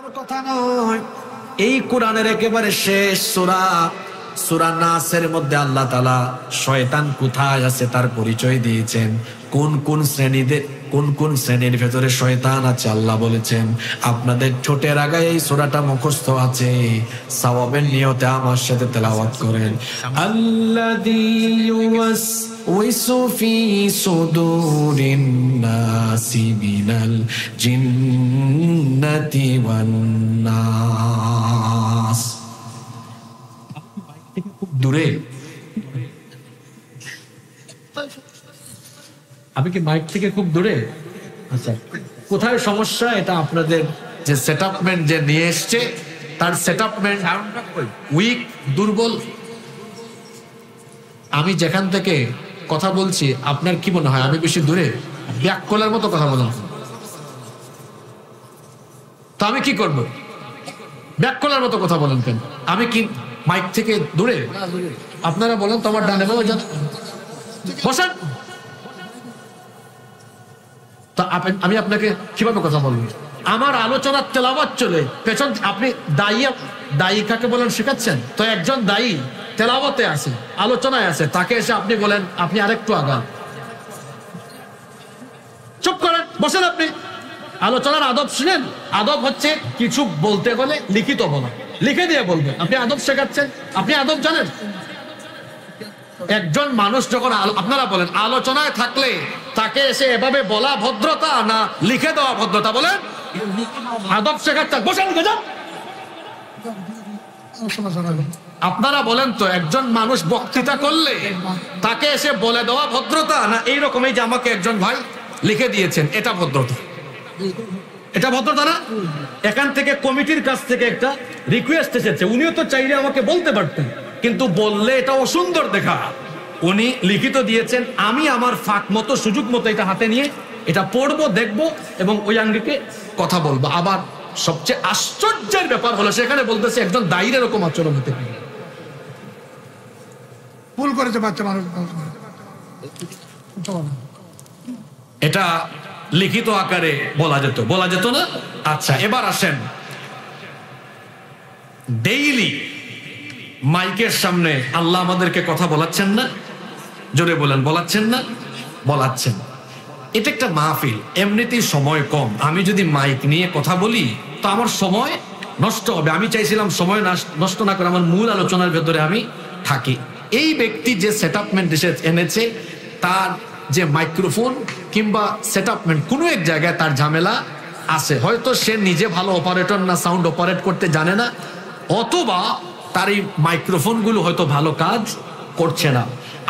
কথা নয়, এই কোরআনের একেবারে শেষ সূরা সূরা নাসের মধ্যে আল্লাহ তাআলা শয়তান কোথায় আছে তার পরিচয় দিয়েছেন। কোন কোন শ্রেণীর ভেতরে শয়তান আছে আল্লাহ বলেছেন। আপনাদের ঠোঁটের আগায় এই সূরাটা মুখস্থ আছে, সওয়াবের নিয়তে আমার সাথে তেলাওয়াত করেন। আল্লাযী ইউওয়াসওয়িসু ফি সুদুরিন নাসি মিনাল জিন্নাতি ওয়ান নাস। খুব দূরে আপনি কি মাইক থেকে খুব দূরে? আচ্ছা, কোথায় সমস্যা? এটা আপনাদের যে সেটআপমেন্ট যে নিয়ে এসছে তার সেটআপমেন্ট উইক, দুর্বল। আমি যেখান থেকে কথা বলছি আপনার কি মনে হয় আমি বেশি দূরে? ব্যাককলার মতো কথা বললাম তো আমি কি করব? ব্যাককলার মতো কথা বলেন কেন? আমি কি মাইক থেকে দূরে? আপনারা বলেন তো আমার ডানে বামে যান, বসেন। তা আমি আপনাকে কিভাবে কথা বলবো? আমার আলোচনার তেলাওয়াত চলে পেছন, আপনি দায়ী কাকে বলেন শেখাচ্ছেন? তো একজন দায়ী তেলাওয়াতে আছে, আলোচনায় আছে, তাকে এসে আপনি বলেন আপনি আরেকটু আগান। চুপ করেন, বসেন। আপনি আলোচনার আদব শুনেন। আদব হচ্ছে কিছু বলতে গেলে লিখিত বলা, লিখে দিয়ে বলবেন। আপনি আদব শেখাচ্ছেন, আপনি আদব জানেন? একজন মানুষ যখন আপনারা বলেন আলোচনায় থাকলে তাকে এসে এভাবে বলা ভদ্রতা না লিখে দেওয়া ভদ্রতা? বলেন আদব শেখাচ্ছেন, বসেন। আপনারা বলেন তো একজন মানুষ বক্তৃতা করলে তাকে এসে বলে দেওয়া ভদ্রতা না এইরকমই যে আমাকে একজন ভাই লিখে দিয়েছেন এটা ভদ্রতা? এটা ভদ্রতা না? এখান থেকে কমিটির কাছ থেকে একটা রিকোয়েস্ট এসেছে, উনিও তো চাইলে আমাকে বলতে পারতেন, কিন্তু বললে এটা অসুন্দর দেখা। উনি লিখিত দিয়েছেন, আমি আমার ফাঁক মতো সুযোগ মতো এটা হাতে নিয়ে এটা পড়বো, দেখবো এবং ওই আঙ্গিকে কথা বলবো। আবার সবচেয়ে আশ্চর্যের ব্যাপার হলো সেখানে বলতেছে একজন দায়ীর এরকম আচরণ হতে পারে। ভুল করেছে বাচ্চা মানুষ, এটা লিখিত আকারে বলা যেত না? আচ্ছা, এবার আসেন, ডেইলি মাইকের সামনে আল্লাহ আমাদেরকে কথা বলাচ্ছেন না? জোরে বলেন, বলাচ্ছেন না? বলাচ্ছেন। এটা একটা মাহফিল, এমনিতেই সময় কম। আমি যদি মাইক নিয়ে কথা বলি তো আমার সময় নষ্ট হবে। আমি চাইছিলাম সময় নষ্ট না করে আমার মূল আলোচনার ভেতরে আমি থাকি। এই ব্যক্তি যে সেটআপমেন্ট এনেছে তার যে মাইক্রোফোন কিংবা সেটআপমেন্ট কোনো এক জায়গায় তার ঝামেলা আছে। হয়তো সে নিজে ভালো অপারেটর না, সাউন্ড অপারেট করতে জানে না, অথবা তার এই মাইক্রোফোন গুলো হয়তো ভালো কাজ করছে না।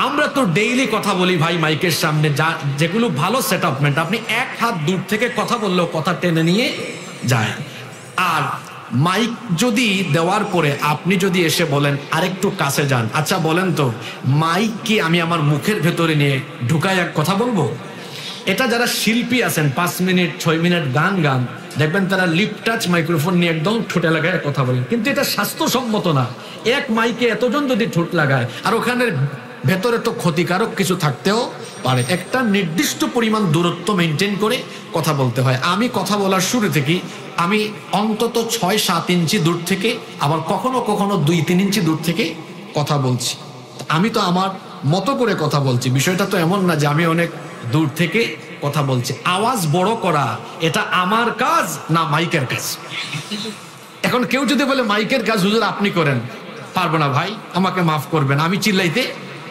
আমরা তো ডেইলি কথা বলি ভাই মাইকের সামনে, যেগুলো ভালো সেটআপমেন্ট, আপনি এক হাত দূর থেকে কথা বললেও কথা টেনে নিয়ে যায়। আর মাইক যদি দেওয়ার পরে আপনি যদি এসে বলেন আরেকটু কাছে যান, আচ্ছা বলেন তো মাইক কি আমি আমার মুখের ভেতরে নিয়ে ঢুকায় এক কথা বলবো? এটা যারা শিল্পী আছেন 5 মিনিট 6 মিনিট গান দেখবেন তারা লিপ টাচ মাইক্রোফোন নিয়ে একদম ঠোঁটে লাগায় কথা বলেন, কিন্তু এটা স্বাস্থ্যসম্মত না। এক মাইকে এতজন যদি ঠোঁট লাগায়, আর ওখানে ভেতরে তো ক্ষতিকারক কিছু থাকতেও পারে। একটা নির্দিষ্ট পরিমাণ দূরত্ব মেনটেন করে কথা বলতে হয়। আমি কথা বলার শুরু থেকে আমি অন্তত 6-7 ইঞ্চি দূর থেকে, আবার কখনো কখনো 2-3 ইঞ্চি দূর থেকে কথা বলছি। আমি তো আমার মতো করে কথা বলছি, বিষয়টা তো এমন না যে আমি অনেক দূর থেকে কথা বলছি। আওয়াজ বড় করা এটা আমার কাজ না মাইকের কাজ? এখন কেউ যদি বলে মাইকের কাজ হুজুর আপনি করেন, পারবো না ভাই, আমাকে মাফ করবেন, আমি চিল্লাইতে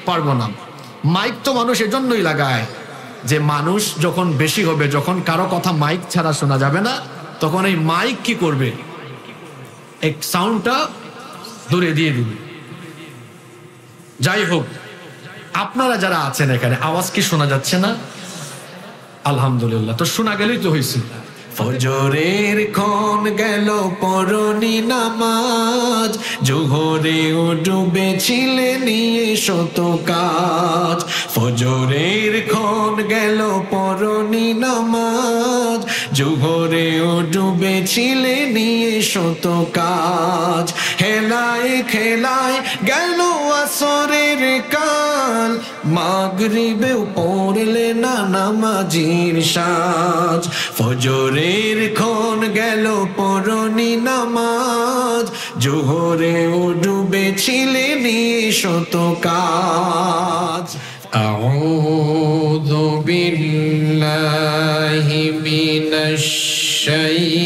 পারবো না। মাইক তো মানুষ এজন্যই লাগায় যে মানুষ যখন বেশি হবে, যখন কারো কথা মাইক ছাড়া শোনা যাবে না, তখন এই মাইক কি করবে, এক সাউন্ডটা দূরে দিয়ে দিবে। যাই হোক, আপনারা যারা আছেন এখানে আওয়াজ কি শোনা যাচ্ছে না? আলহামদুলিল্লাহ, তো শোনা গেলেই তো হয়েছে। ফজরের ক্ষণ গেল পরনি নামাজ, জোহরে ও ডুবেছিলে নিয়ে শত কাজ। ফজরের ক্ষণ গেল পরনি নামাজ, জোহরেও ডুবেছিলে নিয়ে শত কাজ, হেলায় খেলায় গেল আসরের কাল, মাগরিবেও পড়লে না নামাজির সাজ, ফজরের ক্ষণ গেল পড়নি নামাজ, জোহরেও ডুবেছিলে নিয়ে শত কাজ। আউযু বিল্লাহি মিনাশ শাইতানির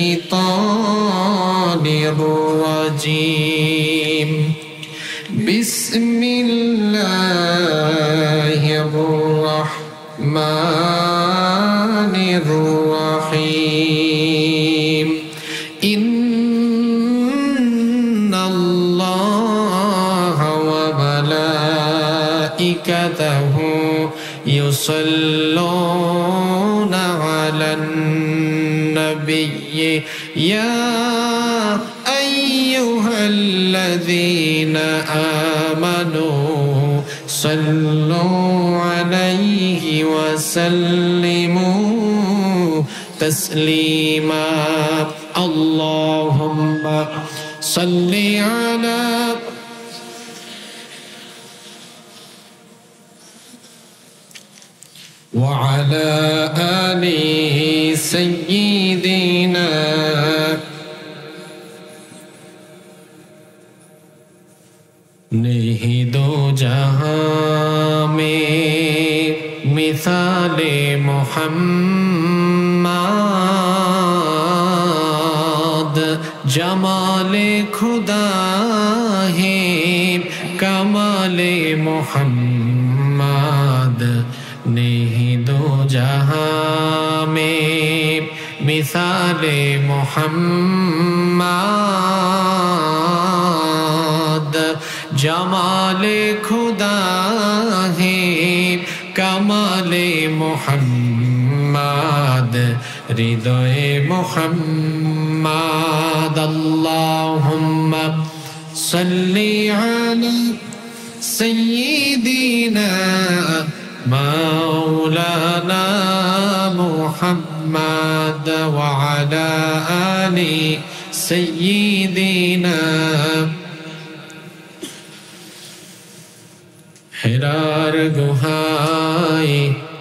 রাজীম। বিসমিল্লাহির রাহমানির রাহিম। ইন্নাল্লাহা ওয়া মালাইকাতাহু ইউসাল্লুনা আলান নাবিয়্যি ইয়া আইয়ুহাল্লাযীনা আমানু সাল্লু আলাইহি ওয়া সাল্লিমু তাসলিমা। আল্লাহুম্মা সাল্লি আলা وعلى آل سيدنا नहीं दो जहां में मिसाले मोहम्मद, जमाले खुदा है कमाले मोहम्मद, नहीं दो जहां में मिसाले मोहम्मद, जमाले खुदा है कमाले मोहम्मद, हृदय मोहम्मद। अल्लाहुम्मा सल्ली अला सय्यिदिना मौलाना मुहम्मद व अला आलि सय्यिदिना। হেরার গুহায়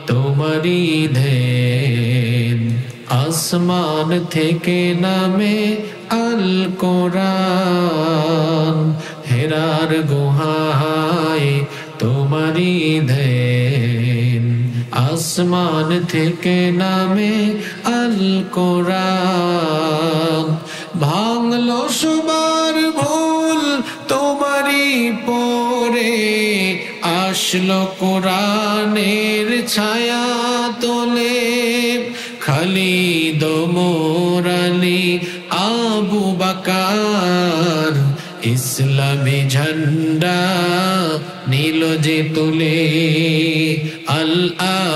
তোমারি ধ্যান, আসমান থেকে নামে আল কোরআন, হেরার গুহায় তোমারি ধ্যান, আসমান থেকে নামে আল কোরআন, ভাঙলো সবার ভুল তোমারি পরে, আসলো কোরআনের ছায়া তোলে, খালিদ ওমর আলী আবু বকর, ইসলামী ঝন্ডা নীল যে তুলে, আল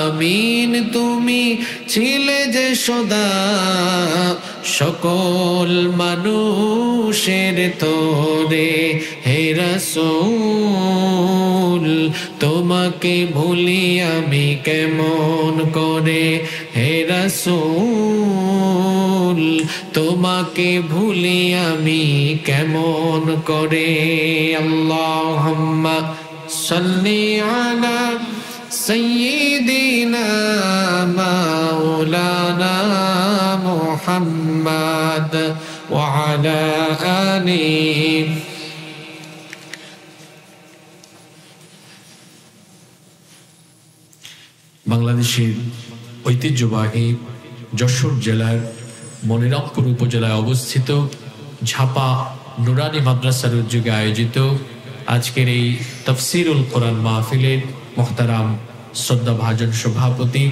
আমিন তুমি ছিলে যে সদা, সকল মানুষের তোরে, হে রাসূল তোমাকে ভুলি আমি কেমন করে, হে রাসূল তোমাকে ভুলি আমি কেমন করে। আল্লাহুম্মা সাল্লি আলা সাইয়্যিদিনা মাওলানা মুহাম্মদ ওয়া আলা আলিহি। বাংলাদেশের ঐতিহ্যবাহী যশোর জেলার মনিরামপুর উপজেলায় অবস্থিত ঝাপা নুরানি মাদ্রাসার উদ্যোগে আয়োজিত আজকের এই তাফসীরুল কোরআন মাহফিলের মুহতারাম শ্রদ্ধাভাজন সভাপতি,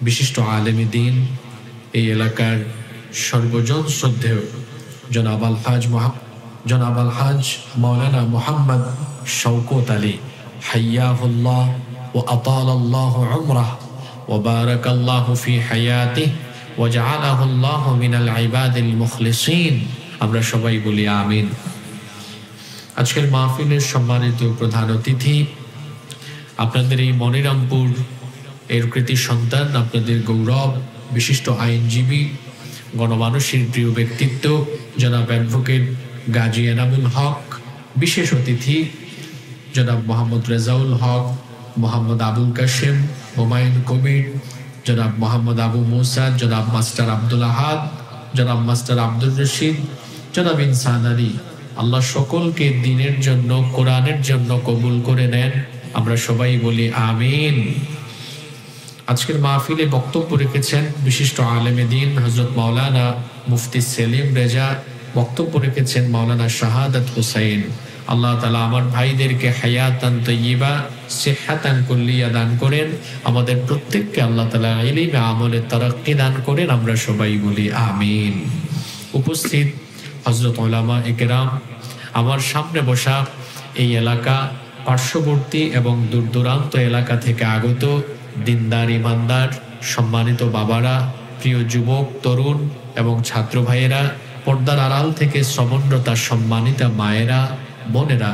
বিশিষ্ট আলেমে দ্বীন, এই এলাকার সর্বজন শ্রদ্ধেয় জনাব আলহাজ মাওলানা মুহাম্মদ শওকত আলী, হাইয়াহুল্লাহ ও আতালাল্লাহু উমরাহ ওয়া বারাকাল্লাহু ফি হায়াতিহি ওয়া জাআলাহুল্লাহু মিনাল ইবাদিল মুখলিসিন। আমরা সবাই বলি আমিন। আজকের মাহফিলের সম্মানিত প্রধান অতিথি, আপনাদের এই মনিরামপুর এর কৃতি সন্তান, আপনাদের গৌরব বিশিষ্ট আইনজীবী, গণমানুষের প্রিয় ব্যক্তিত্ব জনাব অ্যাডভোকেট গাজী এনামুল হক, বিশেষ অতিথি জনাব মোহাম্মদ রেজাউল হক, মোহাম্মদ আবুল কাশেম, হুমায়ুন কবির, জনাব মোহাম্মদ আবু মুসা, জনাব মাস্টার আব্দুল আহাদ, জনাব মাস্টার আব্দুর রশিদ, জনাব ইনসান আলী। আল্লাহ সকলকে দ্বীনের জন্য, কোরআনের জন্য কবুল করে নেন। আমরা সবাই বলি আমিন। আজকের মাহফিলে বক্তব্য রেখেছেন বিশিষ্ট আলেমে দ্বীন হযরত মাওলানা মুফতি সেলিম রেজা, বক্তব্য রেখেছেন মাওলানা শাহাদাত হুসাইন। আল্লাহ তাআলা আমার ভাইদেরকে হায়াতান তাইয়্যিবা, সিহহাতান কুল্লিয়া দান করেন। আমাদের প্রত্যেককে আল্লাহ তাআলা ইলমে আমলে তারাক্কি দান করেন। আমরা সবাই বলি আমিন। উপস্থিত হযরত উলামা ইকরাম, আমার সামনে বসা এই এলাকা, পার্শ্ববর্তী এবং দূর দূরান্ত এলাকা থেকে আগত দিনদার, ইমানদার, সম্মানিত বাবারা, প্রিয় যুবক, তরুণ এবং ছাত্র ভাইয়েরা, পর্দার আড়াল থেকে শ্রবণরতা সম্মানিতা মায়েরা, বোনেরা,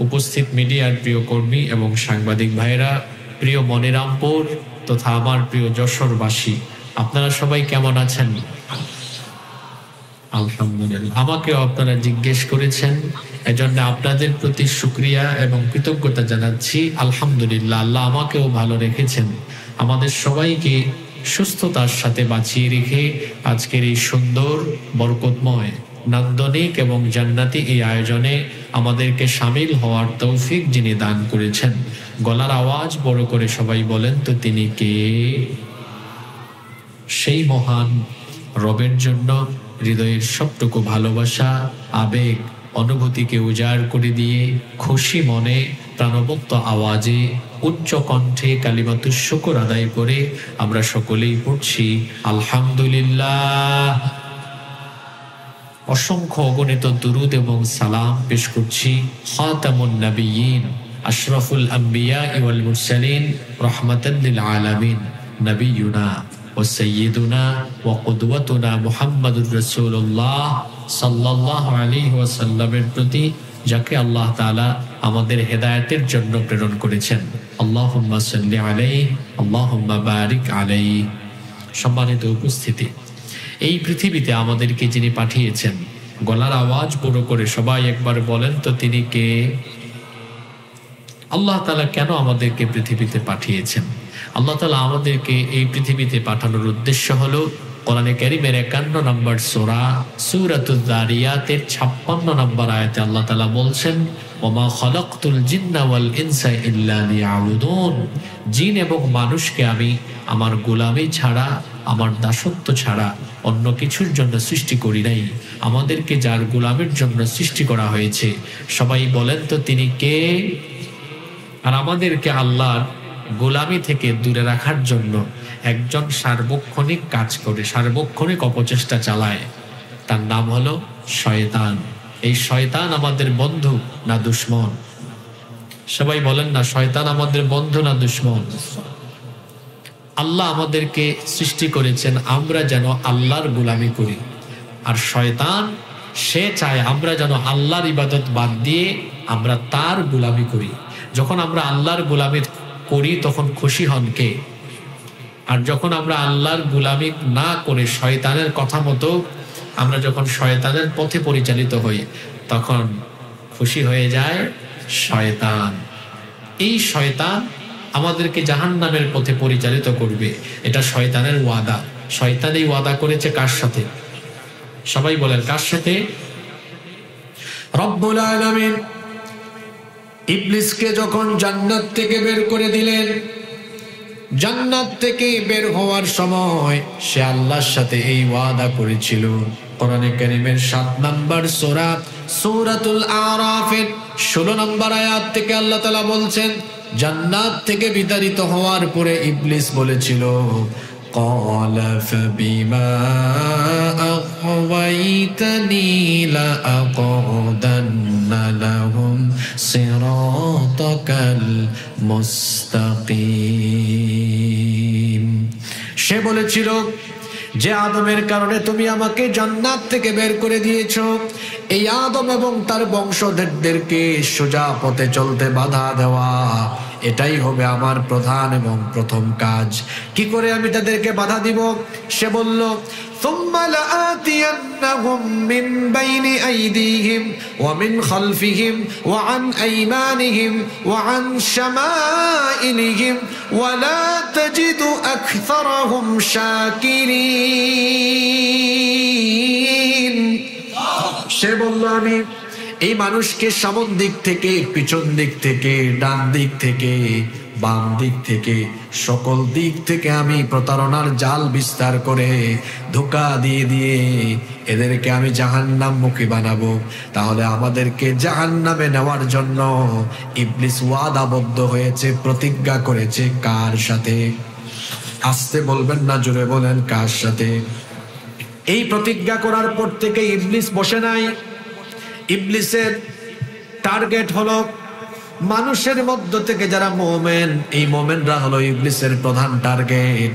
উপস্থিত মিডিয়ার প্রিয় কর্মী এবং সাংবাদিক ভাইয়েরা, প্রিয় মনিরামপুর তথা আমার প্রিয় যশোরবাসী, আপনারা সবাই কেমন আছেন? আলহামদুলিল্লাহ। আমাকেও আপনারা জিজ্ঞেস করেছেন, এজন্য আপনাদের প্রতি শুকরিয়া এবং কৃতজ্ঞতা জানাচ্ছি। আলহামদুলিল্লাহ, আল্লাহ আমাকেও ভালো রেখেছেন। আমাদের সবাইকে সুস্থতার সাথে বাঁচিয়ে রেখে আজকের এই সুন্দর, বরকতময়, নান্দনিক এবং জান্নাতি এই আয়োজনে আমাদেরকে শামিল হওয়ার তৌফিক যিনি দান করেছেন, গলার আওয়াজ বড় করে সবাই বলেন তো তিনি কে? সেই মহান রবের জন্য হৃদয়ের সবটুকু ভালোবাসা, আবেগ, অনুভূতিকে উজাড় করে দিয়ে খুশি মনে, প্রাণবন্ত আওয়াজে, উচ্চ কণ্ঠে কালিমাতুশ শুকর আদায় করে আমরা সকলেই পড়ছি আলহামদুলিল্লাহ। অসংখ্য অগণিত দুরুদ এবং সালাম পেশ করছি খাতামুন নবিয়্যিন, আশরাফুল আম্বিয়া ওয়াল মুরসালিন, রাহমাতাল লিল আলামিন, নবিয়ুনা ওয়া সাইয়্যিদুনা ওয়া কুদওয়াতুনা মুহাম্মাদুর রাসূলুল্লাহ সাল্লাল্লাহু আলাইহি ওয়াসাল্লামের প্রতি, যাকে আল্লাহ তাআলা আমাদের হেদায়েতের জন্য প্রেরণ করেছেন। আল্লাহুম্মা সাল্লি আলাইহি, আল্লাহুম্মা বারিক আলাইহি। সম্মানিত উপস্থিতি, এই পৃথিবীতে আমাদেরকে যিনি পাঠিয়েছেন, গলার আওয়াজ বড় করে সবাই একবার বলেন তো তিনি কে? আল্লাহ তাআলা কেন আমাদেরকে পৃথিবীতে পাঠিয়েছেন? আল্লাহ তাআলা আমাদেরকে এই পৃথিবীতে পাঠানোর উদ্দেশ্য হলো কোরআনে কারীমের 51 নম্বর সূরা সূরাতুয যারিয়াতের 56 নম্বর আয়াতে আল্লাহ তাআলা বলছেন, ওমা খালাকতুল জিন্না ওয়াল ইনসা ইল্লা লিয়াবুদুন। জিন এবং মানুষকে আমি আমার গোলামি ছাড়া, আমার দাসত্ব ছাড়া অন্য কিছুর জন্য সৃষ্টি করি নাই। আমাদেরকে যার গোলামের জন্য সৃষ্টি করা হয়েছে, সবাই বলেন তো তিনি কে? আর আমাদেরকে আল্লাহর গোলামি থেকে দূরে রাখার জন্য একজন সার্বক্ষণিক কাজ করে, সার্বক্ষণিক অপচেষ্টা চালায়, তার নাম হলো শয়তান। এই শয়তান আমাদের বন্ধু না দুশমন? সবাই বলেন না, শয়তান আমাদের বন্ধু না দুশমন? আল্লাহ আমাদেরকে সৃষ্টি করেছেন আমরা যেন আল্লাহর গোলামি করি, আর শয়তান সে চায় আমরা যেন আল্লাহর ইবাদত বাদ দিয়ে আমরা তার গোলামি করি। যখন আমরা আল্লাহর গোলামি করি তখন খুশি হন কে? আর যখন আমরা আল্লাহর গোলামি না করে শয়তানের কথা মতো আমরা যখন শয়তানের পথে পরিচালিত হই, তখন খুশি হয়ে যায় শয়তান। এই শয়তান আমাদেরকে জাহান্নামের পথে পরিচালিত করবে, এটা শয়তানের ওয়াদা। শয়তান এই ওয়াদা করেছে কার সাথে? সবাই বলেন কার সাথে? রব্বুল আলামিন ইবলিসকে যখন জান্নাত থেকে বের করে দিলেন, জান্নাত থেকে বের হওয়ার সময় সে আল্লাহর সাথে এই ওয়াদা করেছিল। কোরআনে কারীমের 7 নম্বর সূরা সূরাতুল আরাফের 16 নম্বর আয়াত থেকে আল্লাহ তাআলা বলছেন, জান্নাত থেকে বিতাড়িত হওয়ার পরে ইবলিস বলেছিল, قال فبما أغويتني لأقعدن لهم صراطك المستقيم। সে বলেছিল যে আদমের কারণে তুমি আমাকে জান্নাত থেকে বের করে দিয়েছো, এই আদম এবং তার বংশধরদেরকে সোজা পথে চলতে বাধা দেওয়া, এটাই হবে আমার প্রধান এবং প্রথম কাজ। কি করে আমি তাদেরকে বাধা দিব? সে বলল, ثم لآتينهم من بين أيديهم ومن خلفهم وعن أيمانهم وعن شمائلهم ولا تجد أكثرهم شاكرين। সে বলল, আমি এই মানুষকে সামন দিক থেকে, পিছন দিক থেকে, ডান দিক থেকে, বাম দিক থেকে, সকল দিক থেকে আমি প্রতারণার জাল বিস্তার করে ধোঁকা দিয়ে দিয়ে এদেরকে আমি জাহান্নামমুখী বানাবো। তাহলে আমাদেরকে জাহান্নামে নেওয়ার জন্য ইবলিস ওয়াদাবদ্ধ হয়েছে, প্রতিজ্ঞা করেছে। কার সাথে? আস্তে বলবেন না, জোরে বলেন, কার সাথে? এই প্রতিজ্ঞা করার পর থেকে ইবলিস বসে নাই। ইবলিসের টার্গেট হলো মানুষের মধ্য থেকে যারা মোমেন, এই মোমেনরা হলো ইবলিসের প্রধান টার্গেট।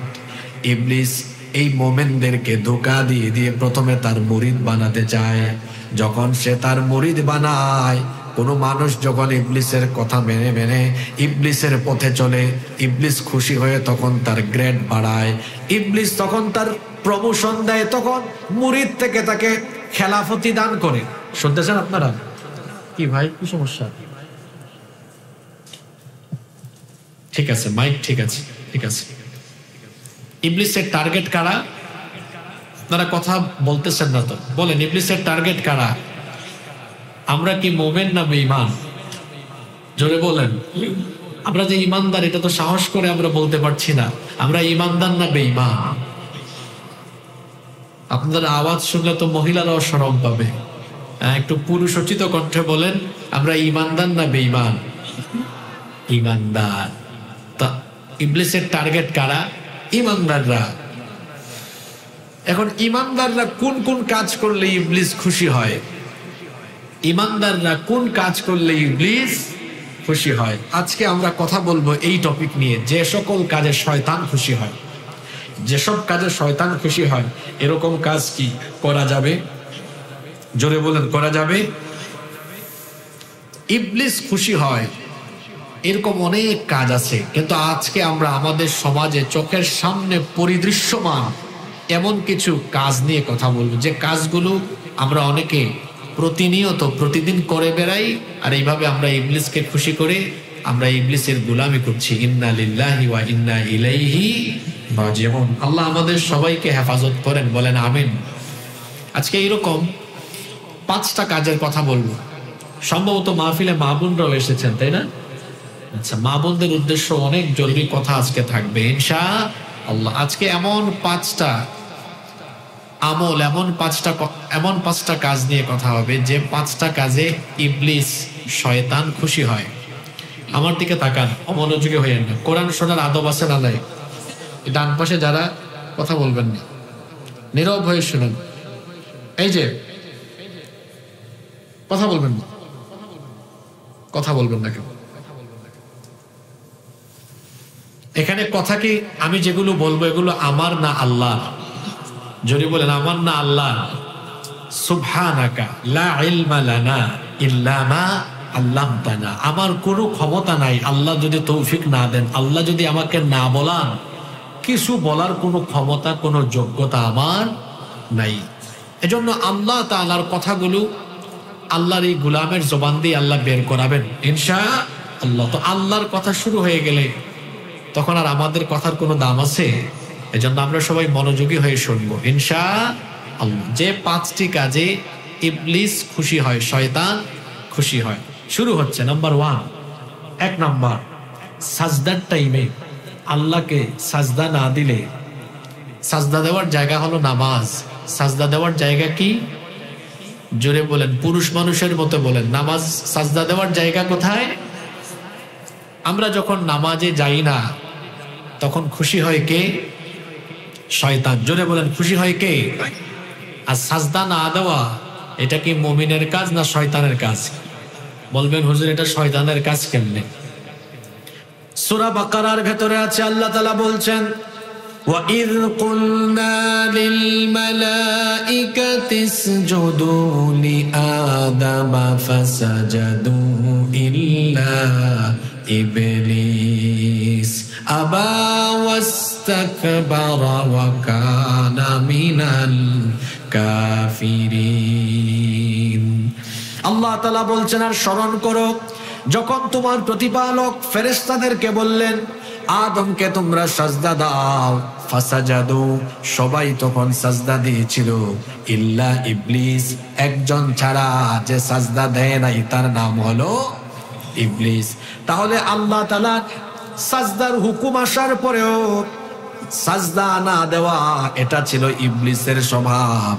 ইবলিস এই মোমেনদেরকে ধোঁকা দিয়ে দিয়ে প্রথমে তার মুরিদ বানাতে চায়। যখন সে তার মুরিদ বানায়, কোনো মানুষ যখন ইবলিসের কথা মেনে মেনে ইবলিসের পথে চলে, ইবলিস খুশি হয়ে তখন তার গ্রেড বাড়ায়। ইবলিস তখন তার প্রমোশন দেয়, তখন মুরিদ থেকে তাকে খেলাফতি দান করে। শুনতেছেন আপনারা? কি ভাই, কি সমস্যা? ঠিক আছে, মাইক ঠিক আছে, ঠিক আছে। ইবলিসের টার্গেট কারা? আপনারা কথা বলতেছেন না তো, বলেন ইবলিসের টার্গেট কারা? আমরা কি মোমেন না বেঈমান? জোরে বলেন। আমরা যে ইমানদার, এটা তো সাহস করে আমরা বলতে পারছি না। আমরা ইমানদার না বেঈমান? আপনাদের আওয়াজ শুনলে তো মহিলারাও শরম পাবে। একটু পুরুষোচিত কণ্ঠে বলেন, আমরা ইমানদার না বেঈমান? ইমানদার। তা ইবলিসের টার্গেট কারা? ইমানদাররা। এখন ইমানদাররা কোন কোন কাজ করলে ইবলিস খুশি হয়? ইমানদাররা কোন কাজ করলে ইবলিস খুশি হয়? আজকে আমরা কথা বলবো এই টপিক নিয়ে, যে সকল কাজে শয়তান খুশি হয়। যেসব কাজে শয়তান খুশি হয়, এরকম কাজ কি করা যাবে? জোরে বলেন, করা যাবে? ইবলিস খুশি হয় এরকম অনেক কাজ আছে, কিন্তু আজকে আমরা আমাদের সমাজে চোখের সামনে পরিদৃশ্যমান এমন কিছু কাজ নিয়ে কথা বলবো, যে কাজগুলো আমরা অনেকে প্রতিনিয়ত প্রতিদিন করে বেড়াই, আর এইভাবে আমরা ইবলিসকে খুশি করে আমরা ইবলিসের গোলামি করছি। ইন্না লিল্লাহি ওয়া ইন্না ইলাইহি রাজিউন। আল্লাহ আমাদের সবাইকে হেফাজত করেন, বলেন আমিন। আজকে এইরকম 5টা কাজের কথা বলবো। সম্ভবত মাহফিলে মা বোনরাও এসেছেন, তাই না? আচ্ছা, মা বোনদের উদ্দেশ্য অনেক জরুরি কথা আজকে থাকবে ইনশাআল্লাহ। আজকে এমন 5টা আমল, এমন পাঁচটা কাজ নিয়ে কথা হবে, যে 5টা কাজে ইবলিস শয়তান খুশি হয়। আমার দিকে তাকান, অমনোযোগী হইয়েন না। কোরআন শোনার আদব আছে না নাই? ডান পাশে যারা কথা বলবেন না, নীরব হয়ে শুনুন। এই যে কথা বলবেন না, কথা বলবেন না কেউ। এখানে কথা কি, আমি যেগুলো বলবো এগুলো আমার না আল্লাহ? যদি বলেন আমার না আল্লাহ। সুবহানাকা লা ইলমা লানা ইল্লা মা আল্লামতানা। আমার কোনো ক্ষমতা নাই, আল্লাহ যদি তৌফিক না দেন, আল্লাহ যদি আমাকে না বলান, কিছু বলার কোনো ক্ষমতা, কোনো যোগ্যতা আমার নাই। এজন্য আল্লাহ তাআলার কথাগুলো আল্লাহর এই গোলামের জবান দিয়ে আল্লাহ বের করাবেন ইনশাআল্লাহ। তো আল্লাহর কথা শুরু হয়ে গেলে তখন আর আমাদের কথার কোনো দাম আছে? এজন্য আমরা সবাই মনোযোগী হয়ে শুনবো ইনশাআল্লাহ। যে 5টি কাজে ইবলিস খুশি হয়, শয়তান খুশি হয়। শুরু হচ্ছে নাম্বার 1। 1 নাম্বার, সাজদার টাইমে আল্লাহকে সাজদা না দিলে, সাজদা দেওয়ার জায়গা হলো নামাজ। সাজদা দেওয়ার জায়গা কি? জোরে বলেন, পুরুষ মানুষের মতো বলেন। নামাজ সাজদা দেওয়ার জায়গা কোথায়? আমরা যখন নামাজে যাই না, তখন খুশি হয় কে? শয়তান। জোরে বলেন, খুশি হয় কে? আর সাজদা না দেওয়া, এটা কি মুমিনের কাজ না শয়তানের কাজ? বলবেন হুজুর, এটা শয়তানের কাজ কেমনে? সূরা বাকারার ভেতরে আছে, আল্লাহ তাআলা বলছেন, وَإِذْ قُلْنَا لِلْمَلَائِكَةِ اسْجُدُوا لِآدَمَ فَسَجَدُوا إِلَّا ইবলিস আবা ওয়াস্তাকবারা ওয়া কানা মিনাল কাফিরিন। আল্লাহ তাআলা বলছেন, আর স্মরণ করো যখন তোমার প্রতিপালক ফেরেশতাদেরকে বললেন আদমকে তোমরা সাজদা দাও, ফাসাজাদু, সবাই তখন সাজদা দিয়েছিল, ইল্লা ইবলিস, একজন ছাড়া যে সাজদা দেয় নাই তার নাম হলো ইবলিস। তাহলে আল্লাহ তাআলা সাজদার হুকুম আসার পরেও সাজদা না দেওয়া, এটা ছিল ইবলিসের স্বভাব।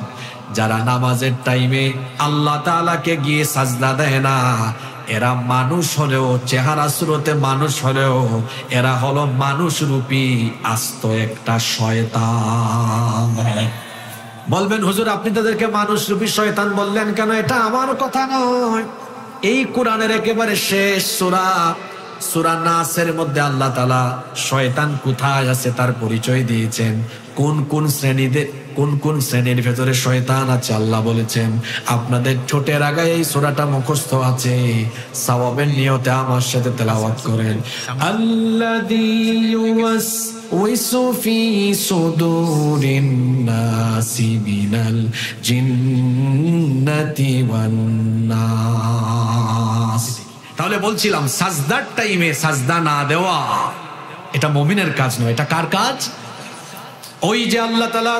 যারা নামাজের টাইমে আল্লাহ তাআলাকে গিয়ে সাজদা দেয় না, এরা মানুষ হলেও, চেহারা সুরতে মানুষ হলেও, এরা হলো মানুষ রূপী আস্ত একটা শয়তান। বলবেন হুজুর আপনি তাদেরকে মানুষ রূপী শয়তান বললেন কেন? এটা আমার কথা নয়, এই কোরআনের একেবারে শেষ সূরা সূরা নাসের মধ্যে আল্লাহ তাআলা শয়তান কোথায় আছে তার পরিচয় দিয়েছেন। কোন কোন শ্রেণীর ভেতরে শয়তান আছে আল্লাহ বলেছেন। আপনাদের ছোটের আগে এই সূরাটা মুখস্থ আছে, সওয়াবের নিয়তে আমার সাথে তেলাওয়াত করেন। আল্লাযী ইউওয়াসওয়িসু ফি সুদুরিন নাসি মিনাল জিন্নাতি ওয়ান নাস। তাহলে বলছিলাম সাজদার টাইমে সাজদা না দেওয়া এটা মুমিনের কাজ নয়। এটা কার কাজ? ওই যে আল্লাহ তাআলা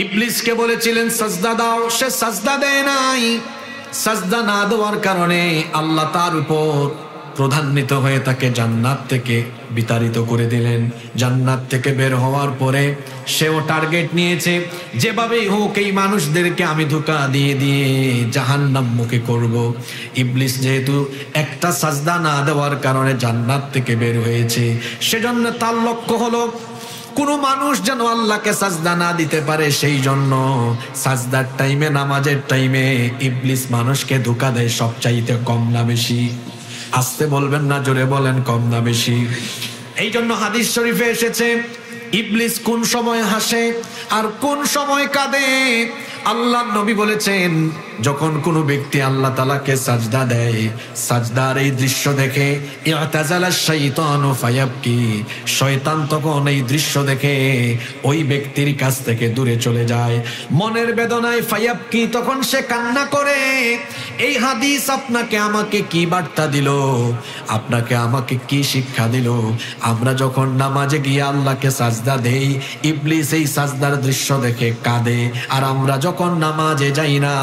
ইবলিসকে বলেছিলেন সাজদা দাও, সে সাজদা দেয় নাই। সাজদা না দেওয়ার কারণে আল্লাহ তার উপর প্রধান্বিত হয়ে তাকে জান্নাত থেকে বিতাড়িত করে দিলেন। জান্নাত থেকে বের হওয়ার পরে সেও টার্গেট নিয়েছে, যেভাবেই হোক এই মানুষদেরকে আমি ধোঁকা দিয়ে দিয়ে জাহান্নামমুখী করব। ইবলিস যেহেতু একটা সাজদা না দেওয়ার কারণে জান্নাত থেকে বের হয়েছে, সেজন্য তার লক্ষ্য হলো কোন মানুষ যেন আল্লাহকে সাজদা না দিতে পারে। সেই জন্য সাজদার টাইমে, নামাজের টাইমে ইবলিস মানুষকে ধোঁকা দেয়। সবচাইতে কম না বেশি? আসতে বলবেন না, জোরে বলেন, কম না বেশি? এই জন্য হাদিস শরীফে এসেছে ইবলিস কোন সময় হাসে আর কোন সময় কাঁদে। আল্লাহ নবী বলেছেন, যখন কোনো ব্যক্তি আল্লাহ তাআলাকে সাজদা দেয়, সাজদার এই দৃশ্য দেখে ইআতাজালা শাইতানু ফায়াবকি, শয়তান তখন এই দৃশ্য দেখে ওই ব্যক্তির কাছ থেকে দূরে চলে যায়। মনের বেদনায় ফায়াবকি, তখন সে কান্না করে। এই হাদিস আপনাকে আমাকে কি বার্তা দিল? আপনাকে আমাকে কি শিক্ষা দিল? আমরা যখন নামাজে গিয়ে আল্লাহকে সাজদা দেই, ইবলিস এই সাজদার দৃশ্য দেখে কাঁদে, আর আমরা যখন নামাজে যাই না,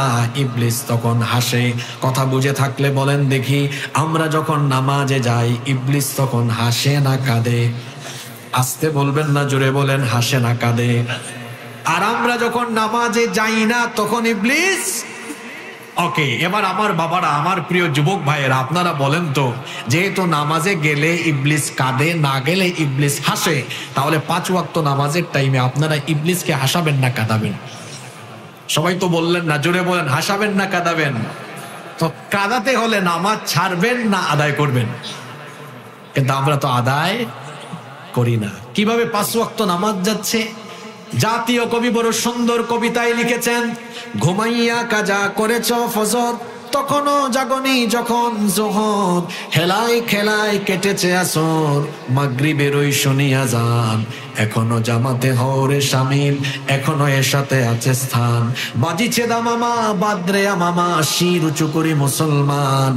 ইবলিস তখন হাসে। কথা বুঝে থাকলে বলেন দেখি, আমরা যখন নামাজে যাই ইবলিস তখন হাসে না কাঁদে? আসতে বলবেন না, জোরে বলেন, হাসে না কাঁদে? আর আমরা যখন নামাজে যাই না তখন ইবলিস। ওকে, এবার আমার বাবারা, আমার প্রিয় যুবক ভাইয়েরা, আপনারা বলেন তো, যেহেতু নামাজে গেলে ইবলিস কাঁদে, না গেলে ইবলিস হাসে, তাহলে 5 ওয়াক্ত নামাজের টাইমে আপনারা ইবলিসকে হাসাবেন না কাঁদাবেন? সবাই তো বললেন না, জোরে বলেন, হাসাবেন না কাঁদাবেন? তো কাঁদাতে হলে নামাজ ছাড়বেন না আদায় করবেন? কিন্তু আমরা তো আদায় করি না। কিভাবে 5 ওয়াক্ত নামাজ যাচ্ছে? জাতীয় কবি বড় সুন্দর কবিতায় লিখেছেন, ঘুমাইয়া কাজা করেছ ফজর, তখনও জাগনি যখন জোহর, হেলায় খেলায় কেটেছে আসর, মাগরিবের ওই শুনিয়া যান, এখনো জামাতে হরে শামিল, এখনো এর সাথে আছে স্থান, বাজিছে দামামা বাদরে মামা, শির উঁচু করে মুসলমান,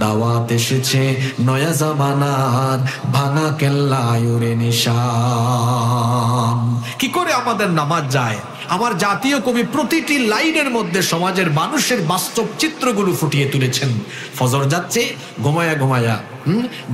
দাওয়াত এসেছে নয়া জামানার, ভাঙা কেল্লায় উড়ে নিশান। কি করে আমাদের নামাজ যায়? আমার জাতীয় কবি প্রতিটি লাইনের মধ্যে সমাজের মানুষের বাস্তব চিত্রগুলো ফুটিয়ে তুলেছেন। ফজর যাচ্ছে, ঘুমায়া ঘুমায়া